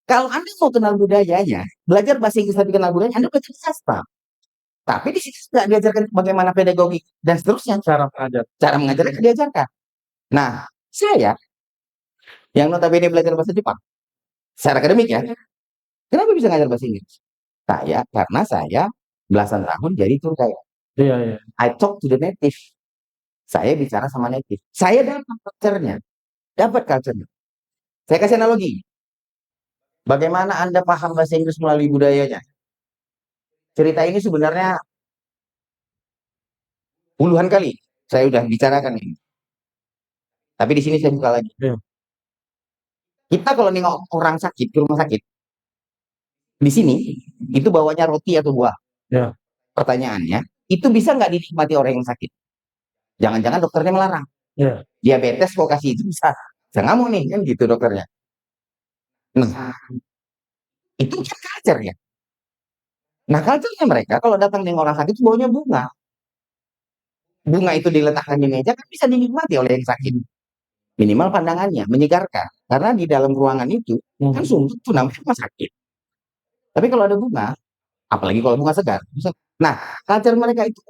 [SPEAKER 1] Kalau Anda mau kenal budayanya, belajar bahasa Inggris tapi kenal budayanya, Anda belajar sastra. Tapi di situ nggak diajarkan bagaimana pedagogi dan seterusnya.
[SPEAKER 2] Cara mengajar.
[SPEAKER 1] Cara mengajarnya diajarkan. Nah, saya yang notabene belajar bahasa Jepang, secara akademik ya, kenapa bisa ngajar bahasa Inggris? Karena saya belasan tahun jadi tour guide.
[SPEAKER 2] Iya, iya.
[SPEAKER 1] I talk to the native. Saya bicara sama native. Saya dapat culture-nya. Dapat culture-nya. Saya kasih analogi. Bagaimana Anda paham bahasa Inggris melalui budayanya? Cerita ini sebenarnya puluhan kali saya udah bicarakan ini. Tapi di sini saya buka lagi.
[SPEAKER 2] Iya.
[SPEAKER 1] Kita kalau nengok orang sakit ke rumah sakit, di sini itu bawanya roti atau buah.
[SPEAKER 2] Ya.
[SPEAKER 1] Pertanyaannya, itu bisa nggak dinikmati orang yang sakit? Jangan-jangan dokternya melarang.
[SPEAKER 2] Ya.
[SPEAKER 1] Diabetes kok kasih itu bisa. Saya nggak mau nih, kan gitu dokternya. Nah, itu kan culture ya. Nah, culture-nya mereka kalau datang dengan orang sakit, baunya bunga. Bunga itu diletakkan di meja, kan bisa dinikmati oleh yang sakit. Minimal pandangannya, menyegarkan. Karena di dalam ruangan itu, kan suntuk tuh namanya rumah sakit. Tapi kalau ada bunga, apalagi kalau bunga segar. Nah, culture mereka itu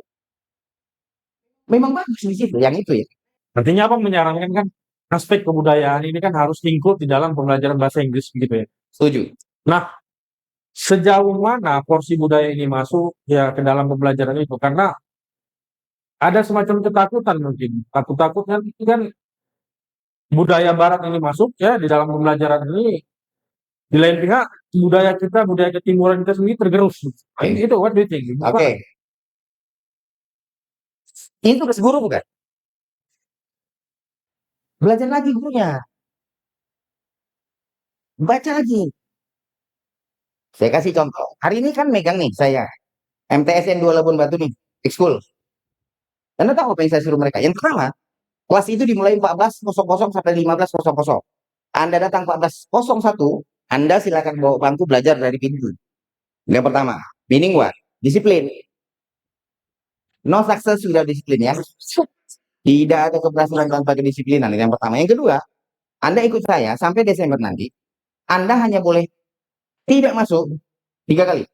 [SPEAKER 1] memang bagus di situ, yang itu ya.
[SPEAKER 2] Artinya apa menyarankan kan aspek kebudayaan ini kan harus include di dalam pembelajaran bahasa Inggris gitu ya.
[SPEAKER 1] Setuju.
[SPEAKER 2] Nah, sejauh mana porsi budaya ini masuk ya ke dalam pembelajaran itu? Karena ada semacam ketakutan mungkin. Takut-takut kan budaya barat ini masuk ya di dalam pembelajaran ini. Di lain pihak budaya kita, budaya ketimuran kita sendiri tergerus. Itu what do you think?
[SPEAKER 1] Oke. Ini tugas guru bukan? Belajar lagi gurunya. Baca lagi. Saya kasih contoh. Hari ini kan megang nih saya. MTSN 2 Labuan Batu nih. Ekskul. Anda tahu apa yang saya suruh mereka? Yang pertama, kelas itu dimulai 14.00 sampai 15.00. Anda datang 14.01, Anda silakan bawa bangku belajar dari pintu. Yang pertama, meaning what? Disiplin. No success sudah disiplin ya. Tidak ada keberhasilan tanpa kedisiplinan. Yang pertama. Yang kedua, Anda ikut saya sampai Desember nanti. Anda hanya boleh tidak masuk 3 kali.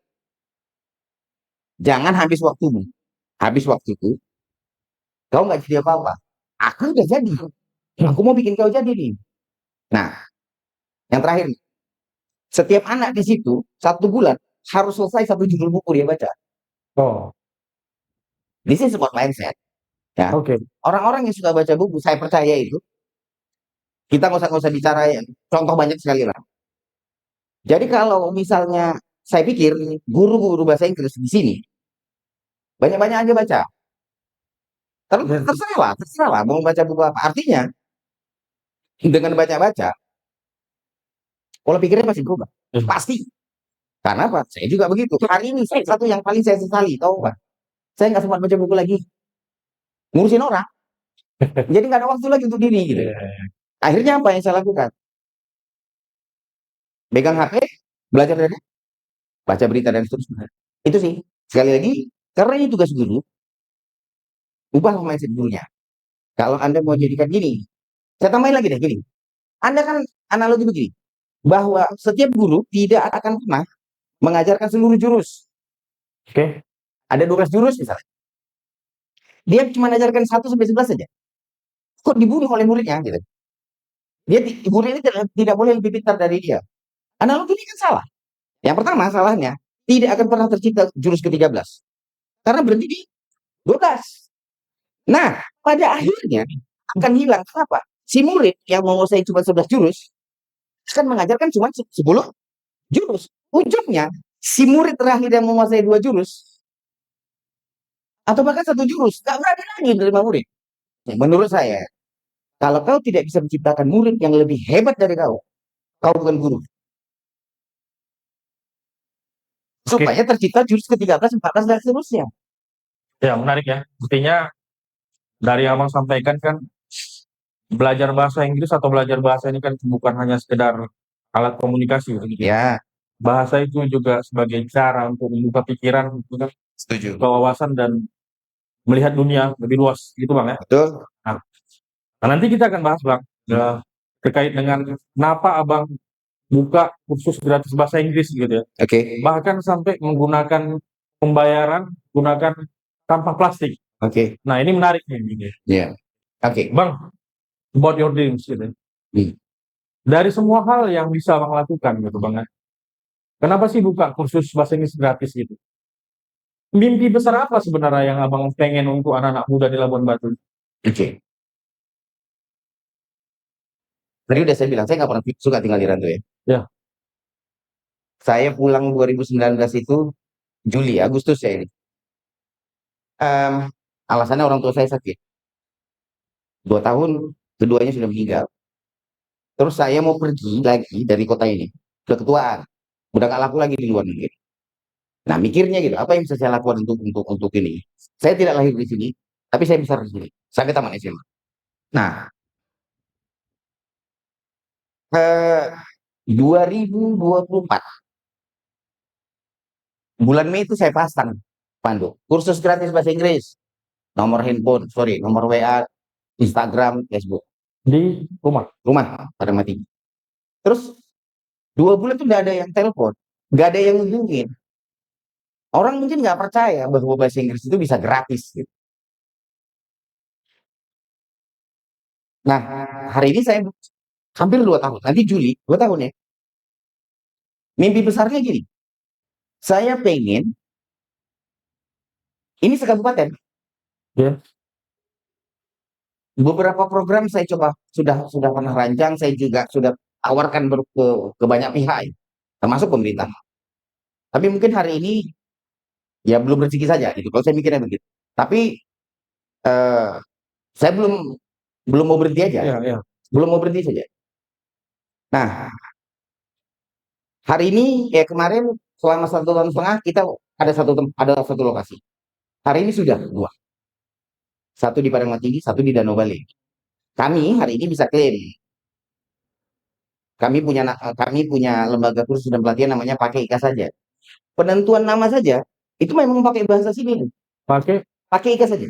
[SPEAKER 1] Jangan habis waktumu. Habis waktuku, kau nggak jadi apa-apa. Aku udah jadi. Aku mau bikin kau jadi nih. Nah, yang terakhir, setiap anak di situ 1 bulan harus selesai 1 judul buku dia baca.
[SPEAKER 2] Oh,
[SPEAKER 1] This is what mindset. Ya.
[SPEAKER 2] oke.
[SPEAKER 1] Orang-orang yang suka baca buku, saya percaya itu, kita nggak usah bicara ya, contoh banyak sekali lah. Jadi kalau misalnya saya pikir guru-guru bahasa Inggris di sini banyak-banyak aja baca. Terserah lah mau baca buku apa. Artinya dengan baca-baca, pola pikirnya pasti berubah. Pasti. Karena apa? Saya juga begitu. Hari ini satu yang paling saya sesali, tahu Pak? Saya nggak sempat baca buku lagi. Ngurusin orang. Jadi nggak ada waktu lagi untuk diri gitu. Akhirnya apa yang saya lakukan? Pegang HP, belajar dari baca berita dan seterusnya. Itu sih. Sekali lagi, karena ini tugas guru, ubah mindset gurunya. Kalau Anda mau jadikan gini, saya tambahin lagi deh gini. Anda kan analogi begini, bahwa setiap guru tidak akan pernah mengajarkan seluruh jurus.
[SPEAKER 2] Oke.
[SPEAKER 1] Ada 12 jurus misalnya. Dia cuma mengajarkan 1 sampai 11 saja. Kok dibunuh oleh muridnya gitu. Murid ini tidak boleh lebih pintar dari dia. Analogi ini kan salah. Yang pertama salahnya, tidak akan pernah tercipta jurus ke-13. Karena berhenti di 12. Nah, pada akhirnya akan hilang. Kenapa? Si murid yang menguasai cuma 11 jurus, akan mengajarkan cuma 10 jurus. Ujungnya, si murid terakhir yang menguasai 2 jurus, atau bahkan 1 jurus, gak ada lagi menerima murid. Menurut saya, kalau kau tidak bisa menciptakan murid yang lebih hebat dari kau bukan guru. Supaya tercipta jurus ke-13, 14, dan seterusnya.
[SPEAKER 2] Ya, menarik ya. Buktinya dari Abang sampaikan kan belajar bahasa Inggris atau belajar bahasa ini kan bukan hanya sekedar alat komunikasi begitu.
[SPEAKER 1] Ya,
[SPEAKER 2] Bahasa itu juga sebagai cara untuk membuka pikiran,
[SPEAKER 1] setuju.
[SPEAKER 2] wawasan dan melihat dunia lebih luas gitu Bang ya.
[SPEAKER 1] Betul.
[SPEAKER 2] Nah, Nah, nanti kita akan bahas Bang, terkait dengan kenapa Abang buka kursus gratis bahasa Inggris gitu ya.
[SPEAKER 1] Oke.
[SPEAKER 2] Bahkan sampai menggunakan pembayaran gunakan sampah plastik.
[SPEAKER 1] Oke.
[SPEAKER 2] Nah, ini menarik nih gitu ya.
[SPEAKER 1] Ya. Oke.
[SPEAKER 2] Bang, about your dreams gitu ya.
[SPEAKER 1] Hmm.
[SPEAKER 2] Dari semua hal yang bisa Abang lakukan gitu Bang ya. Kenapa sih buka kursus bahasa Inggris gratis gitu? Mimpi besar apa sebenarnya yang Abang pengen untuk anak-anak muda di Labuan Batu?
[SPEAKER 1] Oke. Tadi udah saya bilang, saya nggak pernah suka tinggal di Rantau ya.
[SPEAKER 2] Ya,
[SPEAKER 1] Saya pulang 2019 itu Juli, Agustus ya ini. Em, Alasannya orang tua saya sakit. 2 tahun, keduanya sudah meninggal. Terus saya mau pergi lagi dari kota ini. Udah ketuaan. Udah gak laku lagi di luar negeri. Nah, mikirnya gitu, apa yang bisa saya lakukan untuk ini? Saya tidak lahir di sini, tapi saya besar di sini. Sampai taman SMA. Nah, eh, 2024 bulan Mei itu saya pasang Pandu kursus gratis bahasa Inggris, nomor handphone, sorry, nomor WA, Instagram, Facebook,
[SPEAKER 2] di rumah.
[SPEAKER 1] rumah pada mati. Terus 2 bulan tuh nggak ada yang telepon, nggak ada yang hubungin. Orang mungkin nggak percaya bahwa bahasa Inggris itu bisa gratis gitu. Nah, hari ini saya hampir 2 tahun, nanti Juli 2 tahun ya. Mimpi besarnya gini, saya pengen ini sekabupaten.
[SPEAKER 2] Ya,
[SPEAKER 1] Beberapa program saya coba sudah pernah rancang, saya juga sudah tawarkan ke banyak pihak, ya, termasuk pemerintah. Tapi mungkin hari ini ya belum rezeki saja gitu. Kalau saya mikirnya begitu. Tapi eh, saya belum belum mau berhenti aja,
[SPEAKER 2] ya, ya.
[SPEAKER 1] belum mau berhenti saja. Nah, hari ini ya kemarin selama 1 tahun setengah kita ada satu lokasi. Hari ini sudah dua, satu di Padang Tinggi, satu di Danau Bali. Kami hari ini bisa klaim, kami punya lembaga kursus dan pelatihan namanya Pakai Ika saja. Penentuan nama saja itu memang pakai bahasa sini,
[SPEAKER 2] Pakai
[SPEAKER 1] pakai Ika saja.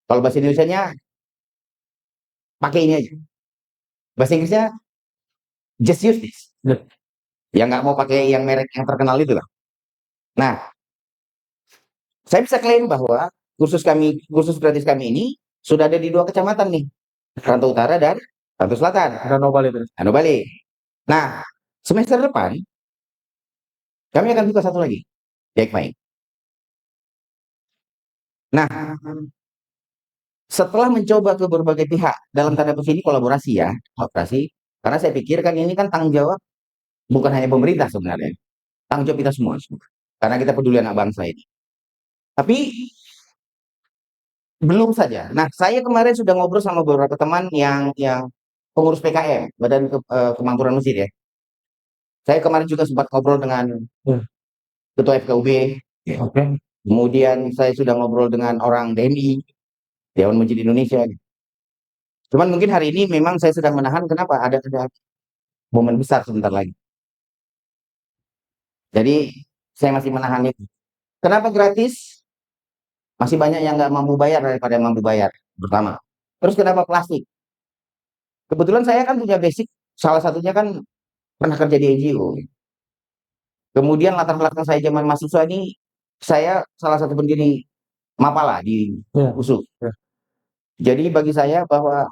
[SPEAKER 1] Kalau bahasa Indonesianya pakai ini aja. Bahasa Inggrisnya just use this.
[SPEAKER 2] ya,
[SPEAKER 1] Ya nggak mau pakai yang merek yang terkenal itu lah. Nah, saya bisa klaim bahwa kursus gratis kami ini sudah ada di 2 kecamatan nih, Rantau Utara dan Rantau Selatan,
[SPEAKER 2] Danau Bali terus.
[SPEAKER 1] Danau Bali. Nah, semester depan kami akan buka satu lagi, Jackmai. Nah, setelah mencoba ke berbagai pihak dalam tanda kutip ini kolaborasi ya, kolaborasi, karena saya pikir kan ini kan tanggung jawab bukan hanya pemerintah sebenarnya, tanggung jawab kita semua, karena kita peduli anak bangsa ini. Tapi belum saja. Nah, saya kemarin sudah ngobrol sama beberapa teman yang pengurus PKM, Kemakmuran Masjid ya. Saya kemarin juga sempat ngobrol dengan
[SPEAKER 2] Ya,
[SPEAKER 1] ketua FKUB. Ya.
[SPEAKER 2] oke.
[SPEAKER 1] Kemudian saya sudah ngobrol dengan orang DMI, Dewan Masjid Indonesia. Cuman mungkin hari ini memang saya sedang menahan. Kenapa? Ada momen besar sebentar lagi. Jadi saya masih menahan itu. Kenapa gratis? Masih banyak yang nggak mampu bayar daripada yang mampu bayar. Pertama. Terus kenapa plastik? Kebetulan saya kan punya basic. Salah satunya kan pernah kerja di NGO. Kemudian latar belakang saya zaman mahasiswa ini, saya salah satu pendiri Mapala di
[SPEAKER 2] Ya,
[SPEAKER 1] USU.
[SPEAKER 2] ya.
[SPEAKER 1] Jadi bagi saya bahwa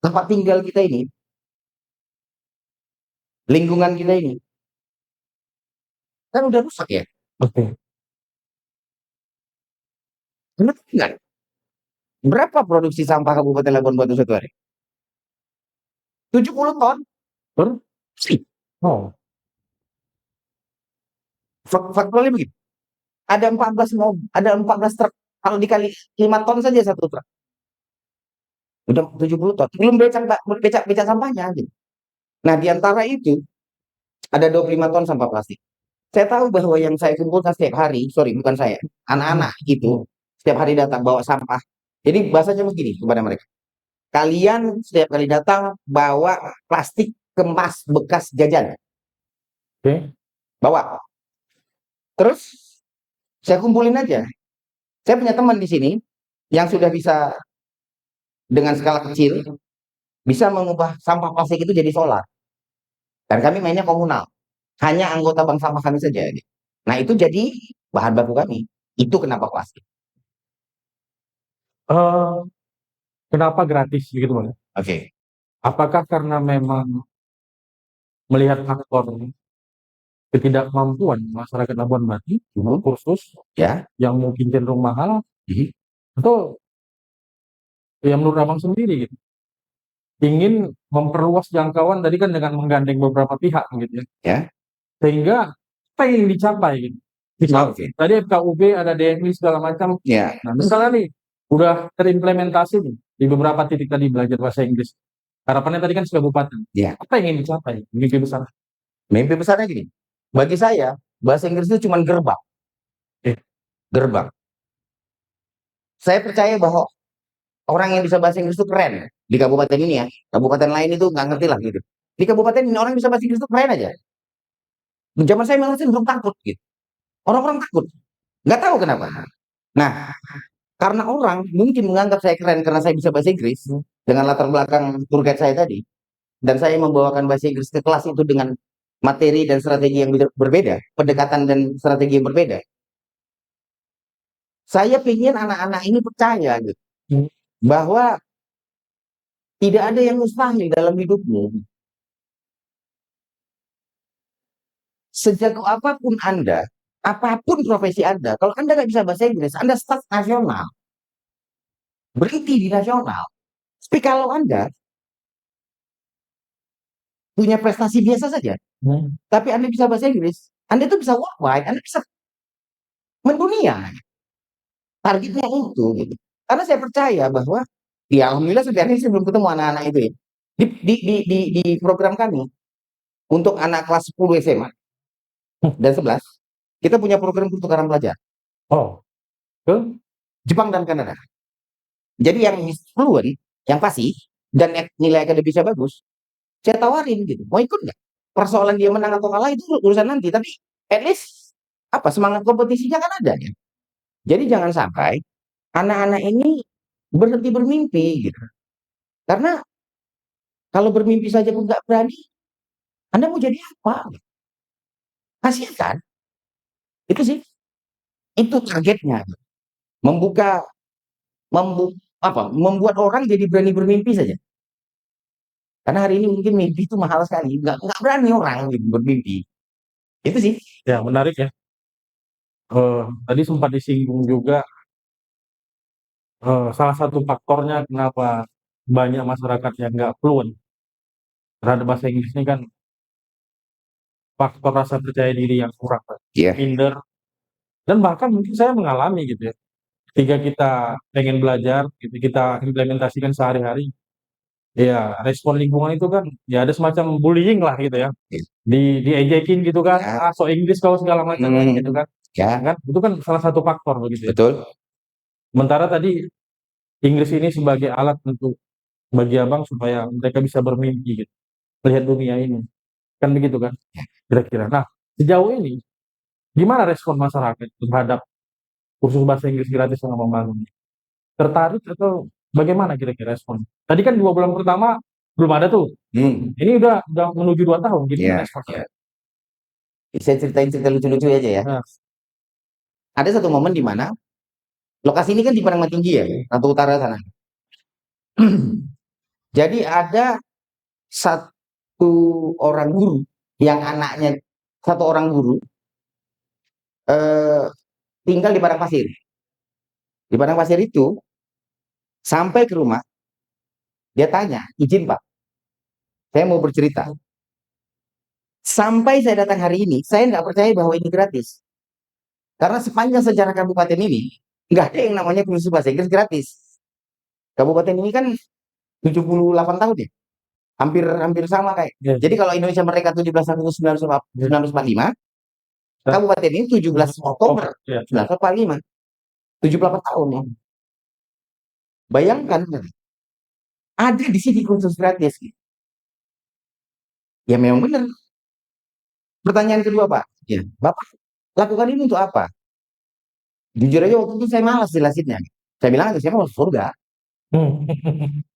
[SPEAKER 1] tempat tinggal kita ini, lingkungan kita ini, kan udah rusak ya.
[SPEAKER 2] Oke.
[SPEAKER 1] Kenapa enggak? Berapa produksi sampah Kabupaten Labuan Batu satu hari? 70 ton.
[SPEAKER 2] Per
[SPEAKER 1] Sih.
[SPEAKER 2] oh,
[SPEAKER 1] Faktualnya begitu. Ada 14 truk. Kalau dikali 5 ton saja satu truk. Udah 70 ton. Belum becak sampahnya gitu. Nah, di antara itu ada 25 ton sampah plastik. Saya tahu bahwa yang saya kumpulkan setiap hari, sorry bukan saya, anak-anak itu setiap hari datang bawa sampah. Jadi bahasanya begini kepada mereka. Kalian setiap kali datang bawa plastik kemas bekas jajan.
[SPEAKER 2] oke.
[SPEAKER 1] Bawa. Terus saya kumpulin aja. Saya punya teman di sini yang sudah bisa dengan skala kecil bisa mengubah sampah plastik itu jadi solar. Dan kami mainnya komunal, hanya anggota bank sampah kami saja. Nah itu jadi bahan baku kami. Itu kenapa plastik.
[SPEAKER 2] Eh, kenapa gratis gitu Bang?
[SPEAKER 1] Oke.
[SPEAKER 2] Apakah karena memang melihat faktor ketidakmampuan masyarakat Labuan Batu untuk
[SPEAKER 1] Mhm.
[SPEAKER 2] kursus
[SPEAKER 1] Ya.
[SPEAKER 2] yang mungkin cenderung mahal,
[SPEAKER 1] Mhm.
[SPEAKER 2] atau ya menurut Abang sendiri gitu, ingin memperluas jangkauan tadi kan dengan menggandeng beberapa pihak gitu ya,
[SPEAKER 1] Ya.
[SPEAKER 2] sehingga apa yang ingin dicapai gitu. Misal
[SPEAKER 1] Oke.
[SPEAKER 2] tadi FKUB ada DMI segala macam.
[SPEAKER 1] Ya.
[SPEAKER 2] Nah, misalnya nih udah terimplementasi nih di beberapa titik tadi belajar bahasa Inggris. Harapannya tadi kan sekabupaten.
[SPEAKER 1] Ya.
[SPEAKER 2] Apa yang ingin dicapai? Mimpi besar.
[SPEAKER 1] Mimpi besarnya gini. Bagi saya, bahasa Inggris itu cuma gerbang.
[SPEAKER 2] Eh,
[SPEAKER 1] Gerbang. Saya percaya bahwa orang yang bisa bahasa Inggris itu keren. Di kabupaten ini ya. Kabupaten lain itu nggak ngerti lah gitu. Di kabupaten ini orang yang bisa bahasa Inggris itu keren aja. Zaman saya malah belum takut gitu. Orang-orang takut. Nggak tahu kenapa. Nah, karena orang mungkin menganggap saya keren karena saya bisa bahasa Inggris dengan latar belakang tour guide saya tadi, dan saya membawakan bahasa Inggris ke kelas itu dengan materi dan strategi yang berbeda, pendekatan dan strategi yang berbeda. Saya ingin anak-anak ini percaya gitu,
[SPEAKER 2] hmm,
[SPEAKER 1] bahwa tidak ada yang mustahil dalam hidupmu. Sejak apapun Anda, apapun profesi Anda, kalau Anda nggak bisa bahasa Inggris, Anda stuck nasional, berhenti di nasional. Tapi kalau Anda punya prestasi biasa saja,
[SPEAKER 2] hmm,
[SPEAKER 1] tapi Anda bisa bahasa Inggris, Anda itu bisa worldwide, Anda bisa mendunia. Targetnya itu, gitu. Karena saya percaya bahwa, ya alhamdulillah sebenarnya saya belum ketemu anak-anak itu ya. Di program kami, untuk anak kelas 10 SMA dan 11, kita punya program pertukaran pelajar,
[SPEAKER 2] oh, ke
[SPEAKER 1] Jepang dan Kanada. Jadi yang fluent, yang fasih, dan nilai akademisnya bagus, saya tawarin gitu, mau ikut nggak? Persoalan dia menang atau kalah itu urusan nanti, tapi at least apa semangat kompetisinya kan ada ya. Jadi jangan sampai anak-anak ini berhenti bermimpi gitu. Karena kalau bermimpi saja pun nggak berani, Anda mau jadi apa? Kasihan kan? Itu sih, itu targetnya. Membuka, membuat orang jadi berani bermimpi saja. Karena hari ini mungkin mimpi itu mahal sekali, nggak berani orang gitu bermimpi. Itu sih.
[SPEAKER 2] ya menarik ya. Tadi sempat disinggung juga, salah satu faktornya kenapa banyak masyarakat yang nggak fluent terhadap bahasa Inggris ini kan faktor rasa percaya diri yang kurang, Pak.
[SPEAKER 1] Iya.
[SPEAKER 2] Minder, dan bahkan mungkin saya mengalami gitu ya. Ketika kita pengen belajar, gitu, kita implementasikan sehari-hari, ya respon lingkungan itu kan ya ada semacam bullying lah gitu ya. Diejekin gitu kan,
[SPEAKER 1] Ya.
[SPEAKER 2] ah so Inggris kau segala macam kan gitu kan.
[SPEAKER 1] Ya,
[SPEAKER 2] Kan itu kan salah satu faktor begitu ya.
[SPEAKER 1] betul.
[SPEAKER 2] Sementara tadi Inggris ini sebagai alat untuk bagi abang supaya mereka bisa bermimpi gitu, melihat dunia ini. Kan begitu kan kira-kira. Nah, sejauh ini gimana respon masyarakat terhadap kursus bahasa Inggris gratis yang abang bangun? Tertarik atau bagaimana kira-kira respon? Tadi kan 2 bulan pertama belum ada tuh.
[SPEAKER 1] Hmm.
[SPEAKER 2] Ini udah menuju 2 tahun. Gimana
[SPEAKER 1] Ya,
[SPEAKER 2] responnya?
[SPEAKER 1] ya. Saya ceritain cerita lucu-lucu aja ya.
[SPEAKER 2] Nah,
[SPEAKER 1] Ada satu momen di mana lokasi ini kan di Padang Tinggi ya, atau utara sana. Jadi ada satu orang guru yang anaknya, satu orang guru eh, tinggal di Padang Pasir. Di Padang Pasir itu sampai ke rumah, dia tanya, izin Pak, saya mau bercerita. Sampai saya datang hari ini, saya nggak percaya bahwa ini gratis. Karena sepanjang sejarah kabupaten ini, nggak ada yang namanya kursus bahasa Inggris gratis. Kabupaten ini kan 78 tahun ya, hampir hampir sama kayak.
[SPEAKER 2] ya,
[SPEAKER 1] Jadi kalau Indonesia Merdeka 17 Agustus
[SPEAKER 2] ya.
[SPEAKER 1] 1945,
[SPEAKER 2] Nah,
[SPEAKER 1] kabupaten ini 17
[SPEAKER 2] oh,
[SPEAKER 1] Oktober
[SPEAKER 2] ya.
[SPEAKER 1] 1945, 78 tahun ya. Bayangkan, ada di sini kursus gratis. Gitu. Ya memang benar. Pertanyaan kedua Pak, ya Bapak lakukan ini untuk apa? Jujur aja waktu itu saya malas jelasinnya. Saya bilang aja, saya mau surga.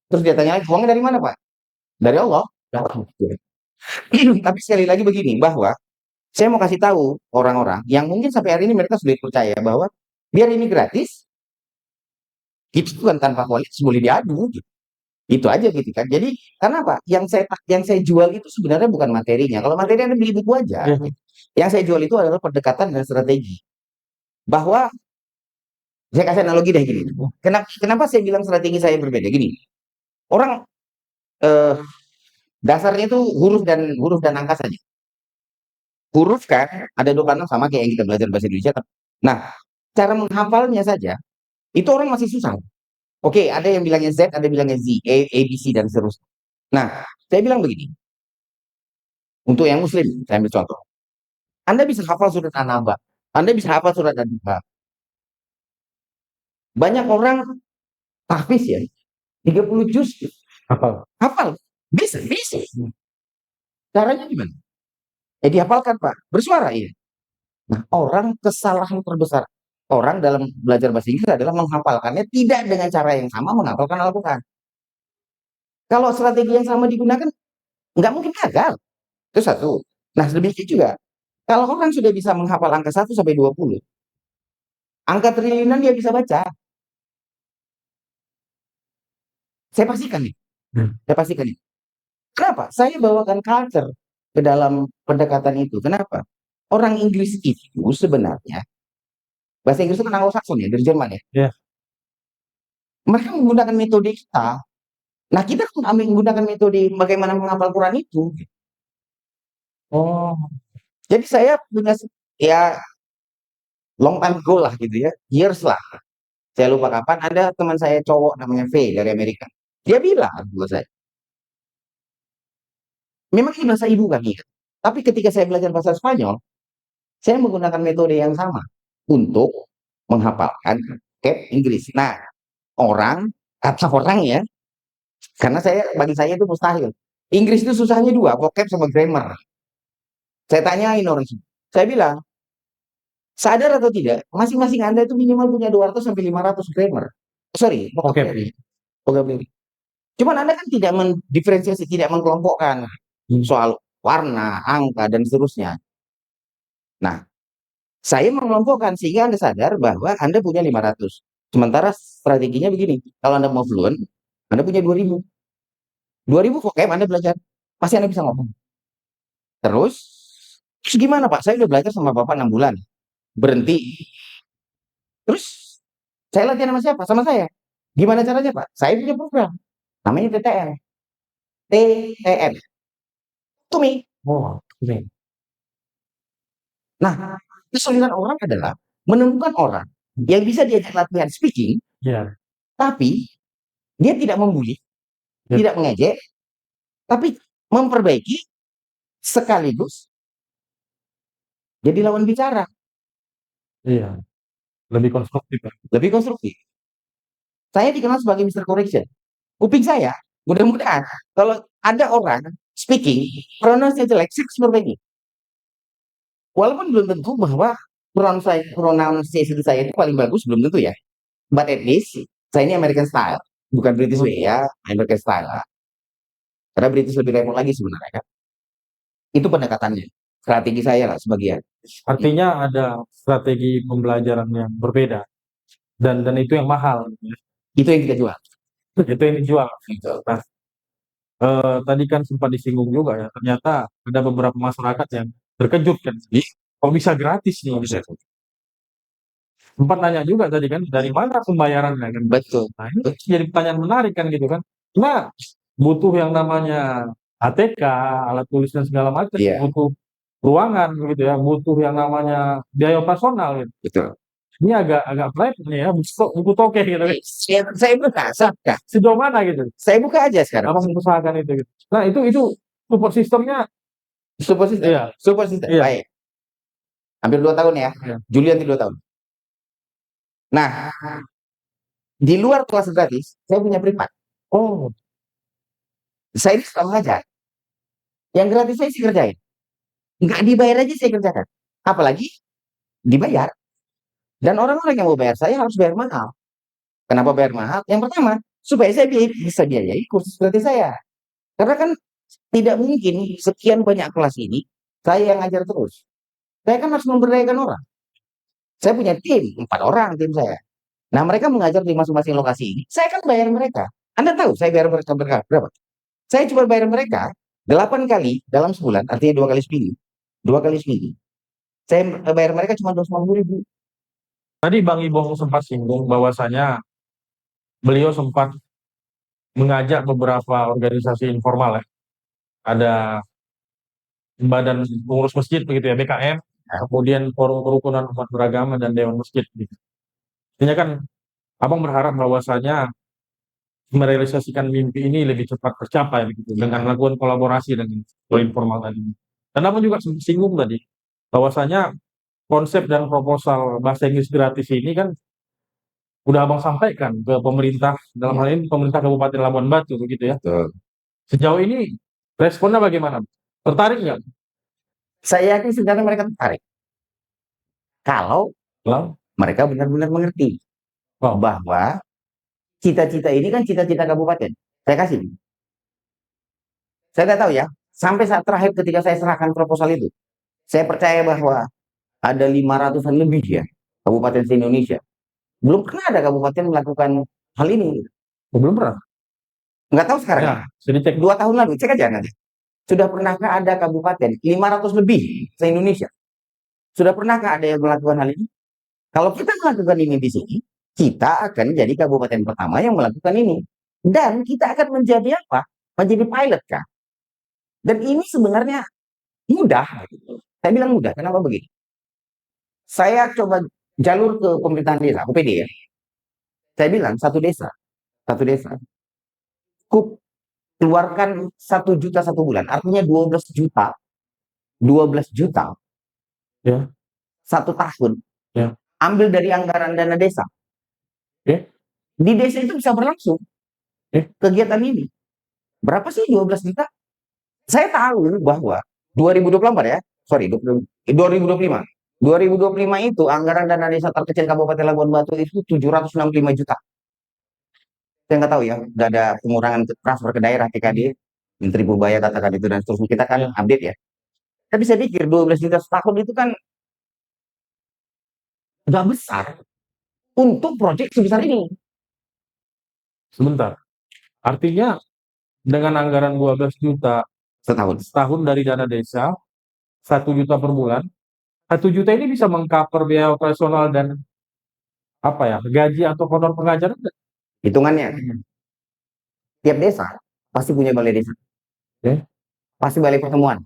[SPEAKER 1] Terus dia tanya lagi, uangnya dari mana, Pak? Dari Allah. Tapi sekali lagi begini, bahwa saya mau kasih tahu orang-orang yang mungkin sampai hari ini mereka sudah percaya bahwa biar ini gratis, itu kan tanpa kualitas boleh diadu. Gitu. Itu aja gitu kan. Jadi karena apa? Yang saya jual itu sebenarnya bukan materinya. Kalau materi Anda beli buku aja. Gitu. Yang saya jual itu adalah pendekatan dan strategi. Bahwa saya kasih analogi deh gini. Kenapa saya bilang strategi saya berbeda? Gini, orang eh, dasarnya itu huruf dan angka saja. Huruf kan ada 26 sama kayak yang kita belajar bahasa Indonesia. Nah, cara menghafalnya saja itu orang masih susah. Oke, ada yang bilangnya Z, ada yang bilangnya Z, A, B, C dan seterusnya. Nah, saya bilang begini, untuk yang Muslim, saya ambil contoh. Anda bisa hafal surat An-Naba, Anda bisa hafal surat An-Naba. Banyak orang tahfiz ya, 30 juz
[SPEAKER 2] Apa?
[SPEAKER 1] hafal, bisa. Caranya gimana? Dihafalkan Pak, bersuara ya. Nah, orang kesalahan terbesar orang dalam belajar bahasa Inggris adalah menghafalkannya tidak dengan cara yang sama menghafalkan Al-Quran. Kalau strategi yang sama digunakan, nggak mungkin gagal. Itu satu. Nah, demikian juga. Kalau orang sudah bisa menghafal angka 1 sampai 20, angka triliunan dia bisa baca. Saya pastikan nih. Saya pastikan nih. Kenapa? Saya bawakan culture ke dalam pendekatan itu. Kenapa? Orang Inggris itu sebenarnya, bahasa Inggris itu kan Anglo-Saxon ya, dari Jerman ya.
[SPEAKER 2] Ya.
[SPEAKER 1] Mereka menggunakan metode kita. Nah, kita kan menggunakan metode bagaimana menghafal Quran itu.
[SPEAKER 2] Oh,
[SPEAKER 1] Jadi saya punya ya long time ago lah gitu ya, years lah. Saya lupa kapan ada teman saya cowok namanya V dari Amerika. Dia bilang buat saya, memang ini bahasa ibu kami. Tapi ketika saya belajar bahasa Spanyol, saya menggunakan metode yang sama untuk menghafalkan cap Inggris. Nah, kata orang ya, karena bagi saya itu mustahil. Inggris itu susahnya dua, vocab sama grammar. Saya tanyain orang itu. Saya bilang, sadar atau tidak, masing-masing Anda itu minimal punya 200 sampai 500 grammar. Sorry,
[SPEAKER 2] oke.
[SPEAKER 1] vocabulary. Cuman Anda kan tidak mendiferensiasi, tidak mengkelompokkan soal warna, angka, dan seterusnya. Nah, saya mengelompokkan sehingga Anda sadar bahwa Anda punya 500. Sementara strateginya begini, kalau Anda mau fluent, Anda punya 2000. 2000 vocab Anda belajar, pasti Anda bisa ngomong. Terus gimana Pak? Saya udah belajar sama Bapak 6 bulan. Berhenti. Terus saya latihan sama siapa? Sama saya. Gimana caranya Pak? Saya punya program. Namanya TTM. TTM. To me.
[SPEAKER 2] Oh, oke.
[SPEAKER 1] Nah, kesulitan orang adalah menemukan orang yang bisa diajak latihan speaking,
[SPEAKER 2] Ya.
[SPEAKER 1] tapi dia tidak membuli,
[SPEAKER 2] Ya.
[SPEAKER 1] tidak mengejek, tapi memperbaiki sekaligus jadi lawan bicara,
[SPEAKER 2] Iya. Lebih konstruktif ya.
[SPEAKER 1] lebih konstruktif. Saya dikenal sebagai Mr. Correction. Kuping saya, mudah-mudahan kalau ada orang speaking, pronunciation jelek, seperti ini. Walaupun belum tentu bahwa pronunciation saya itu paling bagus, belum tentu ya. But at least, saya ini American style, bukan British way ya, American style. Karena British lebih repot lagi sebenarnya kan. Itu pendekatannya. Strategi saya lah sebagian.
[SPEAKER 2] Artinya ada strategi pembelajaran yang berbeda dan itu yang mahal.
[SPEAKER 1] Itu yang kita jual.
[SPEAKER 2] Itu yang dijual.
[SPEAKER 1] Gitu.
[SPEAKER 2] Nah, tadi kan sempat disinggung juga ya, ternyata ada beberapa masyarakat yang terkejut kan. Kok bisa gratis nih?
[SPEAKER 1] Bisa.
[SPEAKER 2] Sempat nanya juga tadi kan, dari mana pembayarannya kan?
[SPEAKER 1] Betul.
[SPEAKER 2] Nah, ini jadi pertanyaan menarik kan gitu kan. Nah, butuh yang namanya ATK, alat tulis dan segala macam,
[SPEAKER 1] Iya.
[SPEAKER 2] butuh ruangan gitu ya, butuh yang namanya biaya operasional gitu.
[SPEAKER 1] Betul.
[SPEAKER 2] Ini agak private nih ya, buku tokeh gitu kan.
[SPEAKER 1] Saya buka.
[SPEAKER 2] Sejauh mana gitu?
[SPEAKER 1] Saya buka aja sekarang.
[SPEAKER 2] Apa mengusahakan itu gitu. Nah, itu support sistemnya
[SPEAKER 1] Support system.
[SPEAKER 2] iya.
[SPEAKER 1] Support system.
[SPEAKER 2] Iya.
[SPEAKER 1] Baik. Hampir 2 tahun ya.
[SPEAKER 2] Iya.
[SPEAKER 1] Juli nanti 2 tahun. Nah, di luar kelas gratis, saya punya privat.
[SPEAKER 2] Oh,
[SPEAKER 1] Saya ini suka mengajar. Yang gratis saya sih kerjain. Nggak dibayar aja saya kerjakan. Apalagi dibayar. Dan orang-orang yang mau bayar saya harus bayar mahal. Kenapa bayar mahal? Yang pertama, supaya saya bisa biayai kursus gratis saya. Karena kan tidak mungkin sekian banyak kelas ini saya yang ngajar terus. Saya kan harus memberdayakan orang. Saya punya tim, 4 orang tim saya. Nah, mereka mengajar di masing-masing lokasi ini. Saya kan bayar mereka. Anda tahu saya bayar mereka berapa? Saya cuma bayar mereka 8 kali dalam sebulan, artinya 2 kali seminggu. 2 kali seminggu. Saya bayar mereka cuma 250.000.
[SPEAKER 2] Tadi Bang Ibong sempat singgung bahwasanya beliau sempat mengajak beberapa organisasi informal ya. Ada Badan Pengurus Masjid begitu ya, BKM, kemudian Forum Kerukunan Umat Beragama dan Dewan Masjid gitu. Intinya kan Abang berharap bahwasanya merealisasikan mimpi ini lebih cepat tercapai begitu dengan melakukan kolaborasi dengan informal tadi. Dan Abang juga sempat singgung tadi bahwasanya konsep dan proposal bahasa Inggris gratis ini kan udah Abang sampaikan ke pemerintah, dalam hal ini pemerintah Kabupaten Labuan Batu begitu ya.
[SPEAKER 1] Betul.
[SPEAKER 2] Sejauh ini responnya bagaimana? Tertarik nggak?
[SPEAKER 1] Saya yakin sebenarnya mereka tertarik. Kalau
[SPEAKER 2] Bang?
[SPEAKER 1] mereka benar-benar mengerti
[SPEAKER 2] Wow.
[SPEAKER 1] bahwa cita-cita ini kan cita-cita kabupaten. Saya kasih. Saya tidak tahu ya, sampai saat terakhir ketika saya serahkan proposal itu, saya percaya bahwa ada 500-an lebih ya kabupaten di Indonesia. Belum pernah ada kabupaten melakukan hal ini.
[SPEAKER 2] Belum pernah.
[SPEAKER 1] Nggak tahu sekarang.
[SPEAKER 2] Ya, jadi cek
[SPEAKER 1] 2 tahun lalu, cek aja nanti. Sudah pernahkah ada kabupaten 500 lebih se-Indonesia? Sudah pernahkah ada yang melakukan hal ini? Kalau kita melakukan ini di sini, kita akan jadi kabupaten pertama yang melakukan ini. Dan kita akan menjadi apa? Menjadi pilot kan? Dan ini sebenarnya mudah. Saya bilang mudah, kenapa begitu? Saya coba jalur ke pemerintahan desa, UPD ya. Saya bilang satu desa, cukup keluarkan 1 juta 1 bulan, artinya 12 juta, 12 juta
[SPEAKER 2] ya,
[SPEAKER 1] 1 tahun.
[SPEAKER 2] ya.
[SPEAKER 1] Ambil dari anggaran dana desa.
[SPEAKER 2] Oke.
[SPEAKER 1] Di desa itu bisa berlangsung kegiatan ini. Berapa sih 12 juta? Saya tahu bahwa 2024 ya, sorry, 2025. 2025 itu anggaran dana desa terkecil Kabupaten Labuan Batu itu 765 juta. Saya nggak tahu ya, nggak ada pengurangan transfer ke daerah TKD, Menteri Purbaya katakan itu dan seterusnya, kita kan update ya. Tapi saya pikir 12 juta setahun itu kan nggak besar untuk proyek sebesar ini.
[SPEAKER 2] Sebentar. Artinya dengan anggaran 12 juta setahun dari dana desa, 1 juta per bulan, 1 juta ini bisa mengcover biaya operasional dan apa ya, gaji atau honor pengajar enggak?
[SPEAKER 1] Hitungannya, tiap desa pasti punya balai desa,
[SPEAKER 2] Oke.
[SPEAKER 1] pasti balai pertemuan,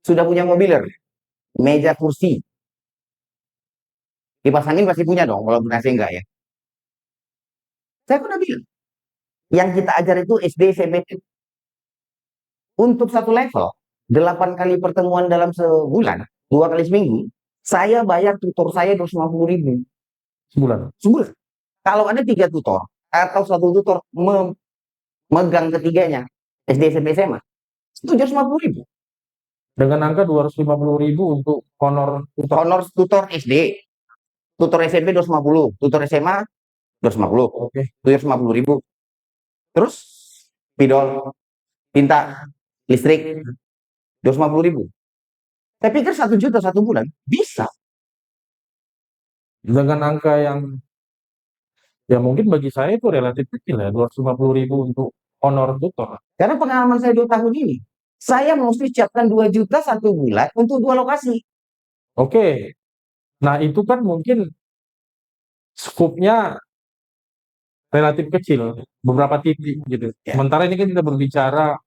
[SPEAKER 1] sudah punya mobiler, meja kursi, kipas angin pasti punya dong, kalau AC enggak ya. Saya pernah bilang, yang kita ajar itu SD, SMP. Untuk satu level, 8 kali pertemuan dalam sebulan, 2 kali seminggu, saya bayar tutor saya 250.000
[SPEAKER 2] Sebulan.
[SPEAKER 1] sebulan. Kalau ada 3 tutor, atau 1 tutor memegang ketiganya, SD, SMP, SMA, 750.000.
[SPEAKER 2] Dengan angka 250.000 untuk honor tutor.
[SPEAKER 1] Honor tutor SD, tutor SMP 250, tutor SMA 250,
[SPEAKER 2] Oke.
[SPEAKER 1] 750.000. Terus pidol, tinta, listrik 250.000. Saya pikir 1 juta 1 bulan bisa.
[SPEAKER 2] Dengan angka yang ya mungkin bagi saya itu relatif kecil ya, 250.000 untuk honor tutor.
[SPEAKER 1] Karena pengalaman saya 2 tahun ini, saya mesti siapkan 2 juta 1 bulan untuk 2 lokasi.
[SPEAKER 2] Oke. Nah, itu kan mungkin skupnya relatif kecil, beberapa titik gitu.
[SPEAKER 1] Ya.
[SPEAKER 2] Sementara ini kan kita berbicara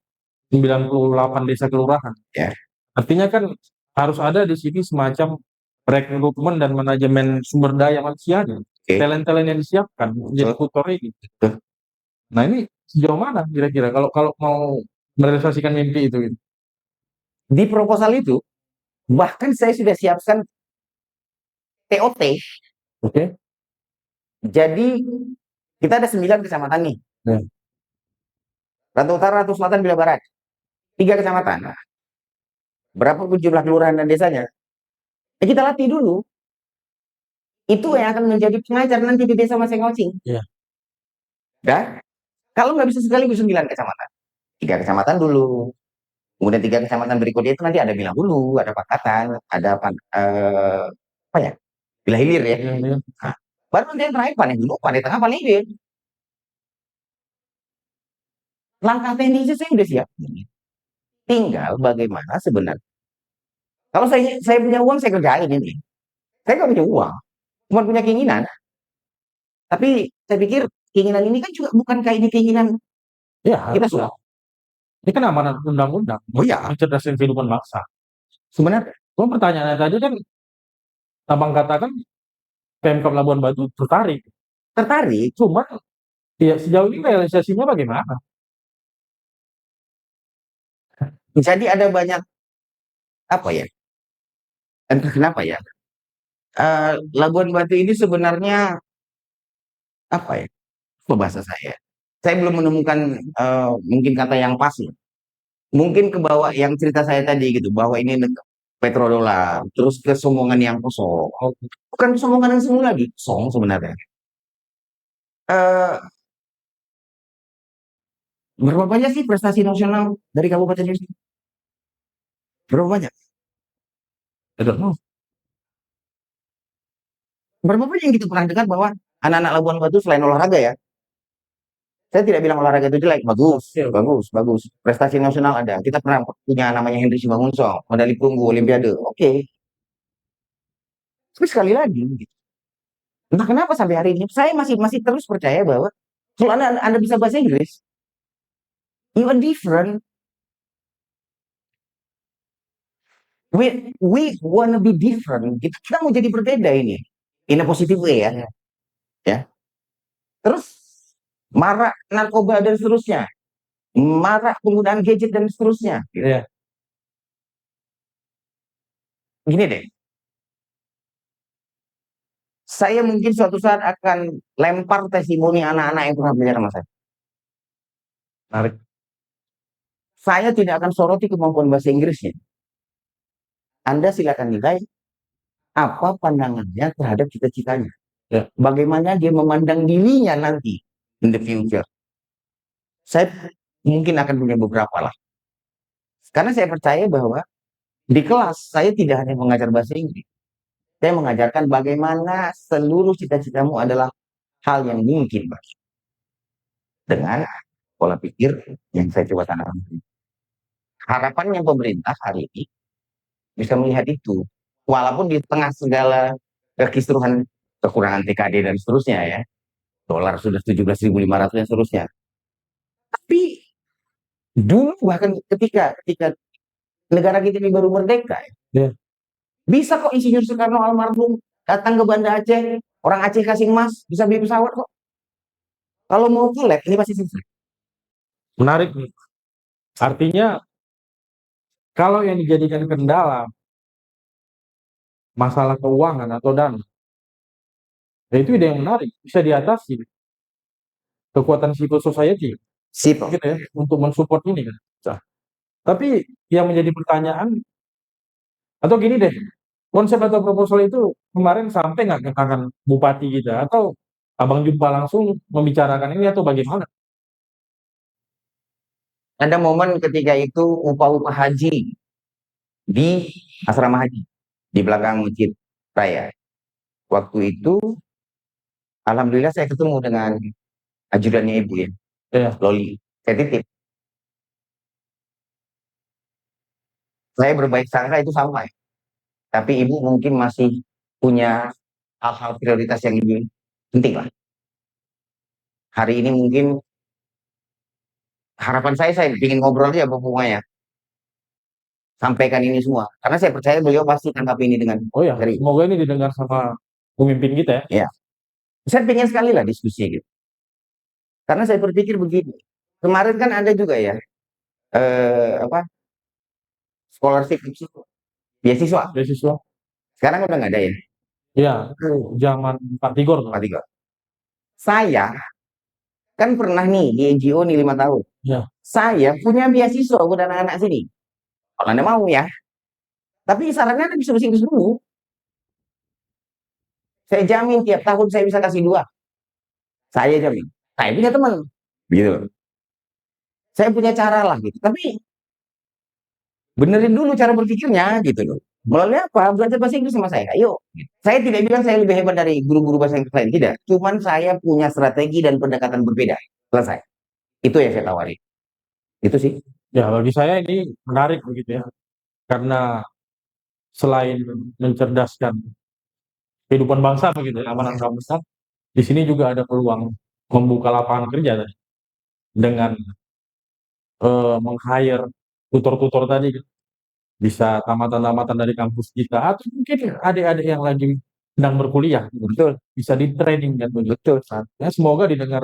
[SPEAKER 2] 98 desa kelurahan.
[SPEAKER 1] Ya.
[SPEAKER 2] Artinya kan harus ada di sini semacam rekrutmen dan manajemen sumber daya manusianya. Talent-talent yang disiapkan menjadi tutor ini. Nah, ini sejauh mana kira-kira kalau mau merealisasikan mimpi itu gitu?
[SPEAKER 1] Di proposal itu, bahkan saya sudah siapkan TOT.
[SPEAKER 2] Oke.
[SPEAKER 1] Jadi kita ada 9 kecamatan nih.
[SPEAKER 2] Ya.
[SPEAKER 1] Ratu Utara, Ratu Selatan, Bila Barat. 3 kecamatan. Berapa pun jumlah kelurahan dan desanya. Kita latih dulu. Itu yang akan menjadi pengajar nanti di desa masing-masing.
[SPEAKER 2] Ya.
[SPEAKER 1] Dan kalau nggak bisa sekaligus 9 kecamatan, 3 kecamatan dulu. Kemudian 3 kecamatan berikutnya itu nanti ada Bilang Hulu, ada Pakatan, ada apa ya? Bila Hilir ya.
[SPEAKER 2] Iya, iya.
[SPEAKER 1] Nah, baru nanti yang terakhir Panai Hulu, Panai Tengah, Panai Hilir. Langkah teknisnya saya udah siap. Tinggal bagaimana sebenarnya. Kalau saya punya uang, saya kerjain ini. Saya nggak punya uang, cuma punya keinginan. Tapi saya pikir keinginan ini kan juga bukan kayak ini keinginan
[SPEAKER 2] Iya,
[SPEAKER 1] kita
[SPEAKER 2] harus
[SPEAKER 1] semua.
[SPEAKER 2] lah. Ini kan amanat undang-undang,
[SPEAKER 1] Oh iya,
[SPEAKER 2] mencerdaskan kehidupan bangsa.
[SPEAKER 1] sebenarnya
[SPEAKER 2] Cuma pertanyaannya tadi kan, abang katakan Pemkab Labuan Batu tertarik.
[SPEAKER 1] tertarik.
[SPEAKER 2] Cuma ya sejauh ini realisasinya bagaimana?
[SPEAKER 1] Jadi ada banyak apa ya? Entah kenapa ya. Labuan Batu ini sebenarnya apa ya? Apa bahasa saya? Saya belum menemukan mungkin kata yang pas ya. Mungkin ke bawah yang cerita saya tadi gitu, bahwa ini petrodolar, terus kesombongan yang kosong. Bukan kesombongan yang semu lagi, kosong sebenarnya. Eh, berapa banyak sih prestasi nasional dari Kabupaten ini? Berapa banyak?
[SPEAKER 2] I don't know.
[SPEAKER 1] Berapa banyak yang kita pernah dengar bahwa anak-anak Labuan Batu selain olahraga ya, saya tidak bilang olahraga itu jelek, bagus,
[SPEAKER 2] Oke, oke.
[SPEAKER 1] bagus, bagus. Prestasi nasional ada. Kita pernah punya namanya Henry Simangunso, medali perunggu Olimpiade. Oke, tapi sekali lagi, gitu. Entah kenapa sampai hari ini saya masih masih terus percaya bahwa kalau anda bisa bahasa Inggris, you are different. We wanna be different. Kita mau jadi berbeda ini, in a positive way ya. Ya. Terus marak narkoba dan seterusnya, marak penggunaan gadget dan seterusnya. Gitu.
[SPEAKER 2] Iya.
[SPEAKER 1] Gini deh, saya mungkin suatu saat akan lempar testimoni anak-anak yang pernah belajar sama saya.
[SPEAKER 2] Menarik.
[SPEAKER 1] Saya tidak akan soroti kemampuan bahasa Inggrisnya. Anda silakan nilai apa pandangannya terhadap cita-citanya.
[SPEAKER 2] Ya.
[SPEAKER 1] Bagaimana dia memandang dirinya nanti in the future. Saya mungkin akan punya beberapa lah. Karena saya percaya bahwa di kelas saya tidak hanya mengajar bahasa Inggris. Saya mengajarkan bagaimana seluruh cita-citamu adalah hal yang mungkin bagi. Dengan pola pikir yang saya coba tanamkan. Harapannya pemerintah hari ini bisa melihat itu. Walaupun di tengah segala kekisruhan, kekurangan TKD dan seterusnya ya. Dolar sudah 17.500 dan seterusnya. Tapi dulu bahkan ketika negara kita ini baru merdeka,
[SPEAKER 2] Ya.
[SPEAKER 1] bisa kok Insinyur Soekarno almarhum datang ke Banda Aceh, orang Aceh kasih emas, bisa beli pesawat kok. Kalau mau collab, ini pasti selesai.
[SPEAKER 2] Menarik nih. Artinya kalau yang dijadikan kendala masalah keuangan atau dana, ya itu ide yang menarik, bisa diatasi. Kekuatan civil society
[SPEAKER 1] Sip.
[SPEAKER 2] gitu ya untuk mensupport ini kan. Nah, tapi yang menjadi pertanyaan atau gini deh, konsep atau proposal itu kemarin sampai nggak ke tangan bupati kita atau abang jumpa langsung membicarakan ini atau bagaimana?
[SPEAKER 1] Ada momen ketika itu upah-upah haji di asrama haji di belakang masjid raya. Waktu itu, alhamdulillah saya ketemu dengan ajudannya ibu ya,
[SPEAKER 2] Ya,
[SPEAKER 1] Loli. Saya titip. Saya berbaik sangka itu sampai. Tapi ibu mungkin masih punya hal-hal prioritas yang lebih penting lah. Hari ini mungkin harapan saya ingin ngobrol aja bunganya. Sampaikan ini semua. Karena saya percaya beliau pasti tangkap ini dengan
[SPEAKER 2] oh ya,
[SPEAKER 1] serius.
[SPEAKER 2] semoga ini didengar sama pemimpin kita ya.
[SPEAKER 1] Ya. Saya pengen sekali lah diskusi gitu. Karena saya berpikir begini. Kemarin kan ada juga ya, apa, scholarship beasiswa.
[SPEAKER 2] Beasiswa.
[SPEAKER 1] Sekarang udah nggak ada ya,
[SPEAKER 2] Ya, itu zaman Pak Tigor tuh.
[SPEAKER 1] Pak Tiga. Saya kan pernah nih di NGO nih 5 tahun.
[SPEAKER 2] Ya,
[SPEAKER 1] Saya punya beasiswa buat anak-anak sini. Kalau Anda mau ya. Tapi syaratnya Anda bisa bahasa Inggris dulu. Saya jamin tiap tahun saya bisa kasih 2. Saya jamin. Saya punya teman, gitu. Saya punya cara lah, gitu. Tapi benerin dulu cara berpikirnya, gitu loh. Melalui apa? Belajar bahasa Inggris sama saya. Ayo. Saya tidak bilang saya lebih hebat dari guru-guru bahasa Inggris lain, tidak. Cuman saya punya strategi dan pendekatan berbeda. Selesai. Itu yang saya tawari. Itu sih.
[SPEAKER 2] Ya, bagi saya ini menarik begitu ya. Karena selain mencerdaskan kehidupan bangsa begitu ya, amanat bangsa, di sini juga ada peluang membuka lapangan kerja tadi dengan meng-hire tutor-tutor tadi gitu. Bisa tamatan-tamatan dari kampus kita atau mungkin adik-adik yang lagi sedang berkuliah gitu.
[SPEAKER 1] Betul.
[SPEAKER 2] Bisa di-training kan begitu.
[SPEAKER 1] Betul.
[SPEAKER 2] Ya, semoga didengar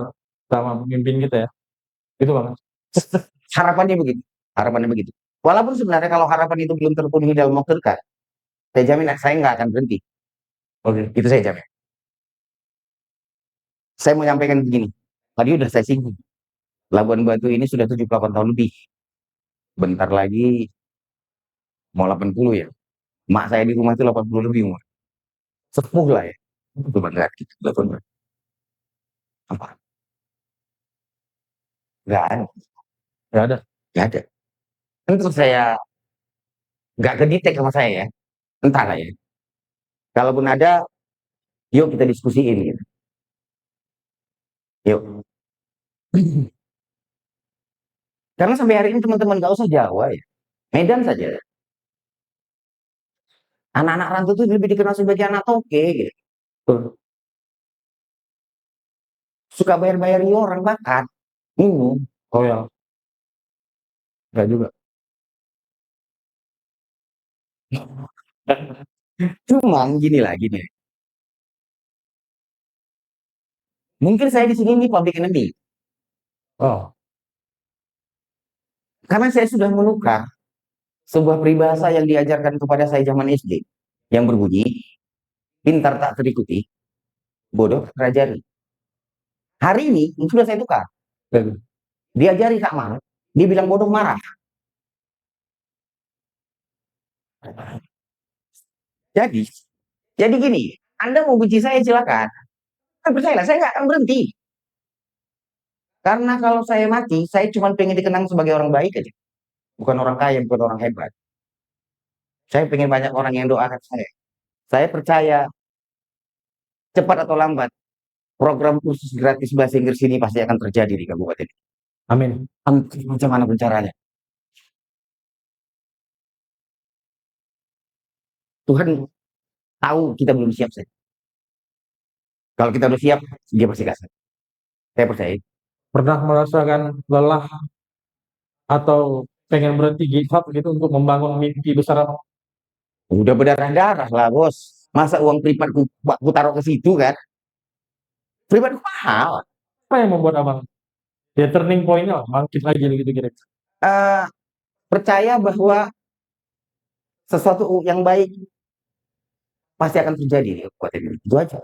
[SPEAKER 2] sama pemimpin kita ya. Itu Bang.
[SPEAKER 1] Harapannya begitu. Harapannya begitu. Walaupun sebenarnya kalau harapan itu belum terpenuhi dalam waktu dekat, saya jamin saya nggak akan berhenti.
[SPEAKER 2] Oke.
[SPEAKER 1] Itu saya jamin. Saya mau nyampaikan begini. Tadi udah saya singgung. Labuan Batu ini sudah 78 tahun lebih. Bentar lagi mau 80 ya. Mak saya di rumah itu 80 lebih umur. Sepuh lah ya. Itu bangga gitu. Labuan Batu. Apa? Nggak ada.
[SPEAKER 2] Ya ada.
[SPEAKER 1] Nggak ada. Tentu saya nggak kedetek sama saya ya. Entahlah ya. Kalaupun ada, yuk kita diskusiin gitu. Yuk. Karena sampai hari ini teman-teman nggak usah Jawa ya. Medan saja. Anak-anak rantau itu lebih dikenal sebagai anak toke gitu. Suka bayar-bayar orang bakat. Minum.
[SPEAKER 2] Oh ya, enggak juga.
[SPEAKER 1] Cuman gini lah, gini. Mungkin saya di sini ini public enemy.
[SPEAKER 2] Oh,
[SPEAKER 1] Karena saya sudah menukar sebuah peribahasa yang diajarkan kepada saya zaman SD. Yang berbunyi, pintar tak terikuti, bodoh tak terajari. Hari ini, sudah saya tukar.
[SPEAKER 2] bagus.
[SPEAKER 1] Diajari tak marah. Dia bilang bodoh marah. Jadi, jadi gini, Anda mau benci saya silakan. Tapi percayalah, saya nggak akan berhenti. Karena kalau saya mati, saya cuma pengen dikenang sebagai orang baik aja. Bukan orang kaya, bukan orang hebat. Saya pengen banyak orang yang doakan saya. Saya percaya cepat atau lambat program kursus gratis bahasa Inggris ini pasti akan terjadi di kabupaten ini.
[SPEAKER 2] Amin.
[SPEAKER 1] Macam mana caranya? Tuhan tahu kita belum siap saja. Kalau kita udah siap, dia pasti kasih. Saya percaya.
[SPEAKER 2] Pernah merasakan lelah atau pengen berhenti give up gitu untuk membangun mimpi besar apa?
[SPEAKER 1] Udah berdarah-darah lah bos. Masa uang privat ku taruh ke situ kan? Privat ku mahal.
[SPEAKER 2] Apa yang membuat abang ya turning point-nya lah, bangkit lagi gitu kira.
[SPEAKER 1] Eh, Percaya bahwa sesuatu yang baik pasti akan terjadi di kabupaten ini. Itu aja.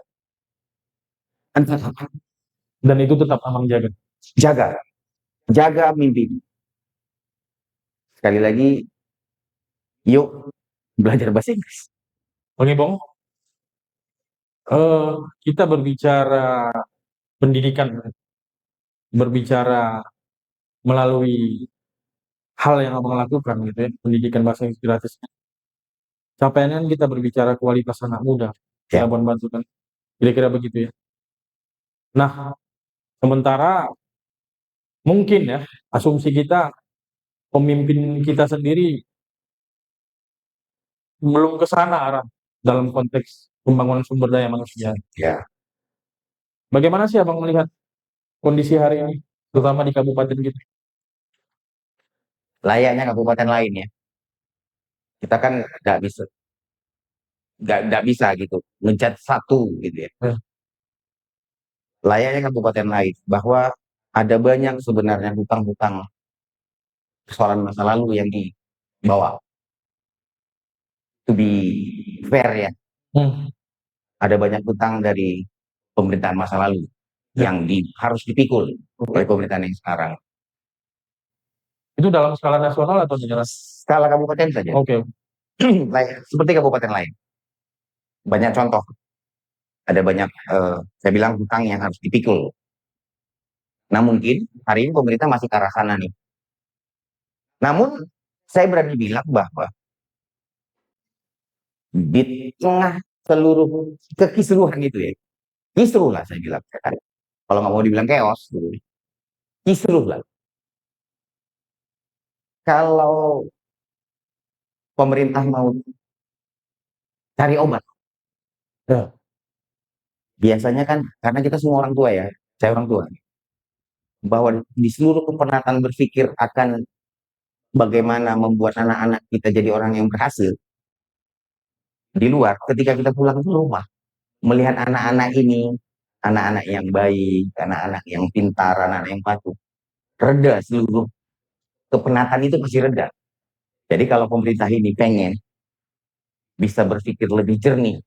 [SPEAKER 1] Entah apa.
[SPEAKER 2] Dan itu tetap abang jaga.
[SPEAKER 1] Jaga. Jaga mimpi. Sekali lagi, yuk belajar bahasa Inggris.
[SPEAKER 2] Oke, Bang. Eh, kita berbicara pendidikan, berbicara melalui hal yang abang lakukan gitu ya, pendidikan bahasa Inggris gratis. Capaiannya kan kita berbicara kualitas anak muda di
[SPEAKER 1] Ya.
[SPEAKER 2] Labuan Batu kan, kira-kira begitu ya. Nah, sementara mungkin ya asumsi kita pemimpin kita sendiri belum ke sana arah dalam konteks pembangunan sumber daya manusia.
[SPEAKER 1] Ya.
[SPEAKER 2] Bagaimana sih abang melihat kondisi hari ini, terutama di kabupaten kita?
[SPEAKER 1] Layaknya kabupaten lain ya. Kita kan nggak bisa gitu mencat satu gitu ya.
[SPEAKER 2] Ya.
[SPEAKER 1] Layaknya kabupaten lain bahwa ada banyak sebenarnya hutang-hutang persoalan masa lalu yang dibawa. To be fair ya,
[SPEAKER 2] Hmm.
[SPEAKER 1] ada banyak hutang dari pemerintahan masa lalu
[SPEAKER 2] Ya.
[SPEAKER 1] yang harus dipikul oleh pemerintahan yang sekarang.
[SPEAKER 2] Itu dalam skala nasional atau daerah?
[SPEAKER 1] Skala kabupaten saja.
[SPEAKER 2] Oke.
[SPEAKER 1] Seperti kabupaten lain. Banyak contoh. Ada banyak, saya bilang hutang yang harus dipikul. Nah mungkin hari ini pemerintah masih ke arah sana nih. Namun saya berani bilang bahwa di tengah seluruh kekisruhan itu ya, kisruh lah saya bilang. Kalau nggak mau dibilang chaos, gitu. Kisruh lah. Kalau pemerintah mau cari obat, ya, biasanya kan karena kita semua orang tua ya, saya orang tua, bahwa di seluruh kepenatan berpikir akan bagaimana membuat anak-anak kita jadi orang yang berhasil di luar, ketika kita pulang ke rumah, melihat anak-anak ini, anak-anak yang baik, anak-anak yang pintar, anak-anak yang patuh, reda seluruh kepenatan itu pasti reda. Jadi kalau pemerintah ini pengen bisa berpikir lebih jernih,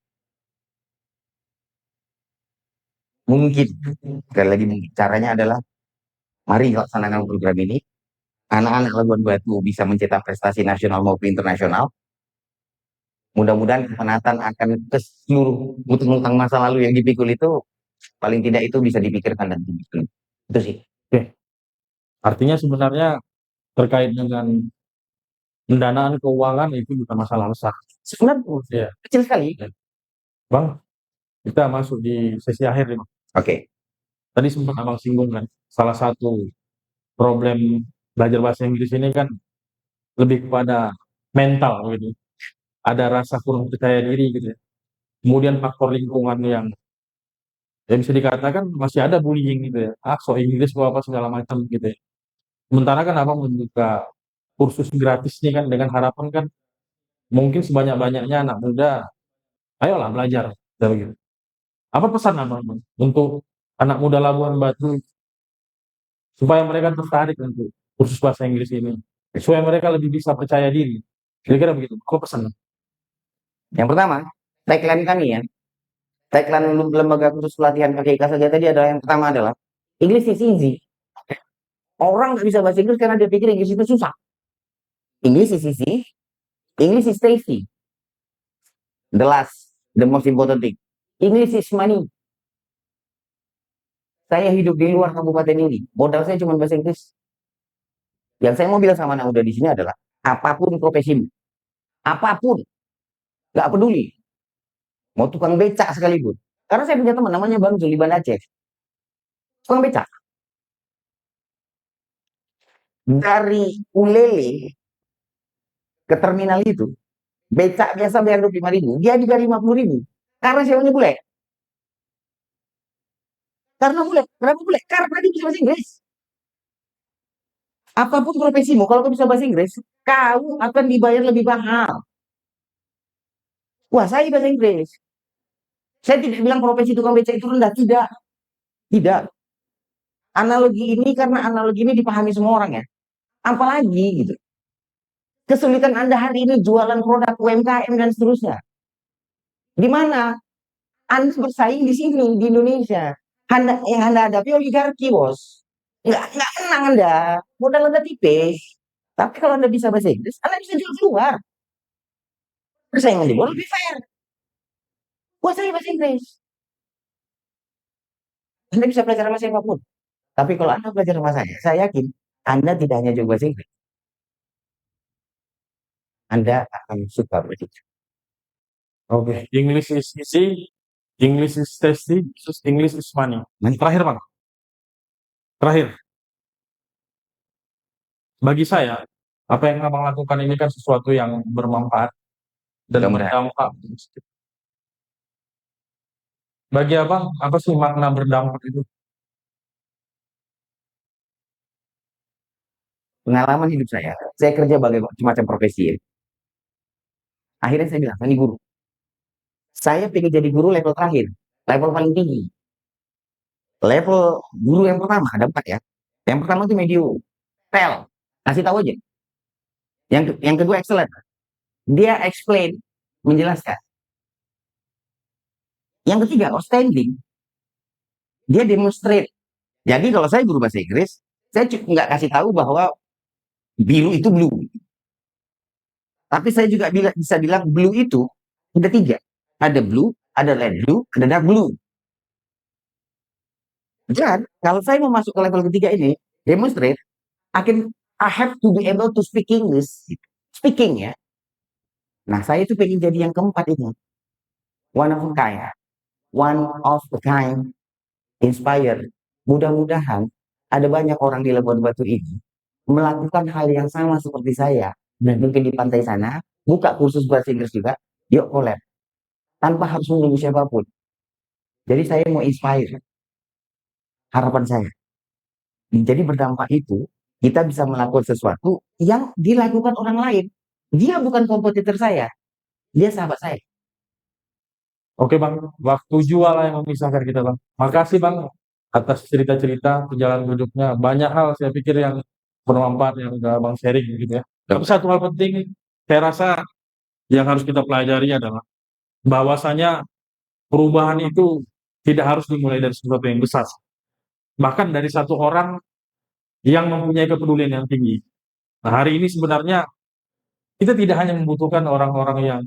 [SPEAKER 1] mungkin sekali lagi mungkin caranya adalah mari laksanakan program ini. Anak-anak Labuan Batu bisa mencetak prestasi nasional maupun internasional. Mudah-mudahan kepenatan akan ke seluruh utang-utang masa lalu yang dipikul itu paling tidak itu bisa dipikirkan dan dipikul. Itu sih.
[SPEAKER 2] Oke, artinya sebenarnya terkait dengan pendanaan keuangan itu bukan masalah besar.
[SPEAKER 1] Sebenarnya
[SPEAKER 2] Ya,
[SPEAKER 1] kecil sekali.
[SPEAKER 2] Bang, kita masuk di sesi akhir nih, Bang.
[SPEAKER 1] Oke,
[SPEAKER 2] Tadi sempat Abang singgung kan, salah satu problem belajar bahasa Inggris ini kan lebih kepada mental gitu. Ada rasa kurang percaya diri gitu ya. Kemudian faktor lingkungan yang ya bisa dikatakan masih ada bullying gitu ya. Ah, so Inggris gua apa segala macam gitu ya. Sementara kan Abang membuka kursus gratis nih kan dengan harapan kan mungkin sebanyak-banyaknya anak muda, ayolah belajar gitu. Gitu. Apa pesan Abang Bang, untuk anak muda Labuan Batu supaya mereka tertarik untuk kursus bahasa Inggris ini, supaya mereka lebih bisa percaya diri. Kira-kira begitu. Kok pesan?
[SPEAKER 1] yang pertama, tagline kami ya, tagline lembaga khusus pelatihan PKK saja tadi adalah yang pertama adalah English is easy. Orang nggak bisa bahasa Inggris karena dia pikir Inggris itu susah. English is easy, English is tasty. The last, the most important thing. English is money. Saya hidup di luar kabupaten ini. Modal saya cuma bahasa Inggris. Yang saya mau bilang sama anak muda di sini adalah apapun profesimu, apapun, nggak peduli, mau tukang becak sekalipun. Karena saya punya teman namanya Bang Zuli Aceh, tukang becak. Dari Ulele ke terminal itu, becak biasa bayar 25.000, dia juga 50.000. Karena sewanya bule. Karena bule, kenapa bule? Karena dia bisa bahasa Inggris. Apapun profesimu, kalau kau bisa bahasa Inggris, kau akan dibayar lebih mahal. Wah, saya bahasa Inggris. Saya tidak bilang profesi tukang becak itu rendah, tidak. Tidak. Analogi ini karena analogi ini dipahami semua orang ya. Apalagi gitu. Kesulitan Anda hari ini jualan produk UMKM dan seterusnya. Di mana Anda bersaing di sini di Indonesia. Anda yang Anda hadapi oligarki, bos. Nggak kenang Anda. Modal Anda tipis. Tapi kalau Anda bisa bahasa Inggris, Anda bisa jual keluar. Persaingan di bawah lebih fair. Buat saya bahasa Inggris. Anda bisa belajar sama siapapun. Tapi kalau Anda belajar sama saya yakin Anda tidak hanya jago bahasa Inggris. Anda akan suka berbicara.
[SPEAKER 2] Oke, English is easy, English is tasty, terus English is money. Terakhir, Bang. Terakhir, bagi saya, apa yang Abang lakukan ini kan sesuatu yang bermanfaat dan berdampak. Bagi Abang, apa sih makna berdampak itu?
[SPEAKER 1] Pengalaman hidup saya kerja sebagai macam profesi ya. Akhirnya saya bilang, saya ini guru. Saya pengen jadi guru level terakhir, level paling tinggi. Level guru yang pertama ada 4 ya. Yang pertama itu medium, tel, kasih tahu aja. Yang kedua excellent, dia explain, menjelaskan. Yang ketiga outstanding, dia demonstrate. Jadi kalau saya guru bahasa Inggris, saya nggak kasih tahu bahwa biru itu blue. Tapi saya juga bisa bilang blue itu ada 3. Ada blue, ada light blue, ada dark blue. Dan kalau saya mau masuk ke level ketiga ini, demonstrate, I have to be able to speak English. Speaking ya. Nah, saya itu pengen jadi yang keempat ini. One of a kind. One of a kind. Inspired. Mudah-mudahan ada banyak orang di Labuan Batu ini melakukan hal yang sama seperti saya. Dan mungkin di pantai sana, buka kursus bahasa Inggris juga, yuk collab. Tanpa harus menunggu siapapun. Jadi saya mau inspire. Harapan saya. Jadi berdampak itu, kita bisa melakukan sesuatu yang dilakukan orang lain. Dia bukan kompetitor saya, dia sahabat saya.
[SPEAKER 2] Oke Bang, waktu jual yang memisahkan kita Bang. Makasih Bang atas cerita-cerita perjalanan hidupnya. Banyak hal saya pikir yang bermanfaat yang udah Bang sharing gitu ya. Tapi satu hal penting, saya rasa yang harus kita pelajari adalah bahwasanya perubahan itu tidak harus dimulai dari sesuatu yang besar. Bahkan dari satu orang yang mempunyai kepedulian yang tinggi. Nah, hari ini sebenarnya kita tidak hanya membutuhkan orang-orang yang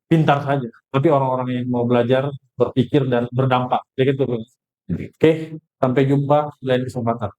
[SPEAKER 2] pintar saja, tapi orang-orang yang mau belajar, berpikir dan berdampak. Kayak gitu, Bang. Oke, sampai jumpa lain kesempatan.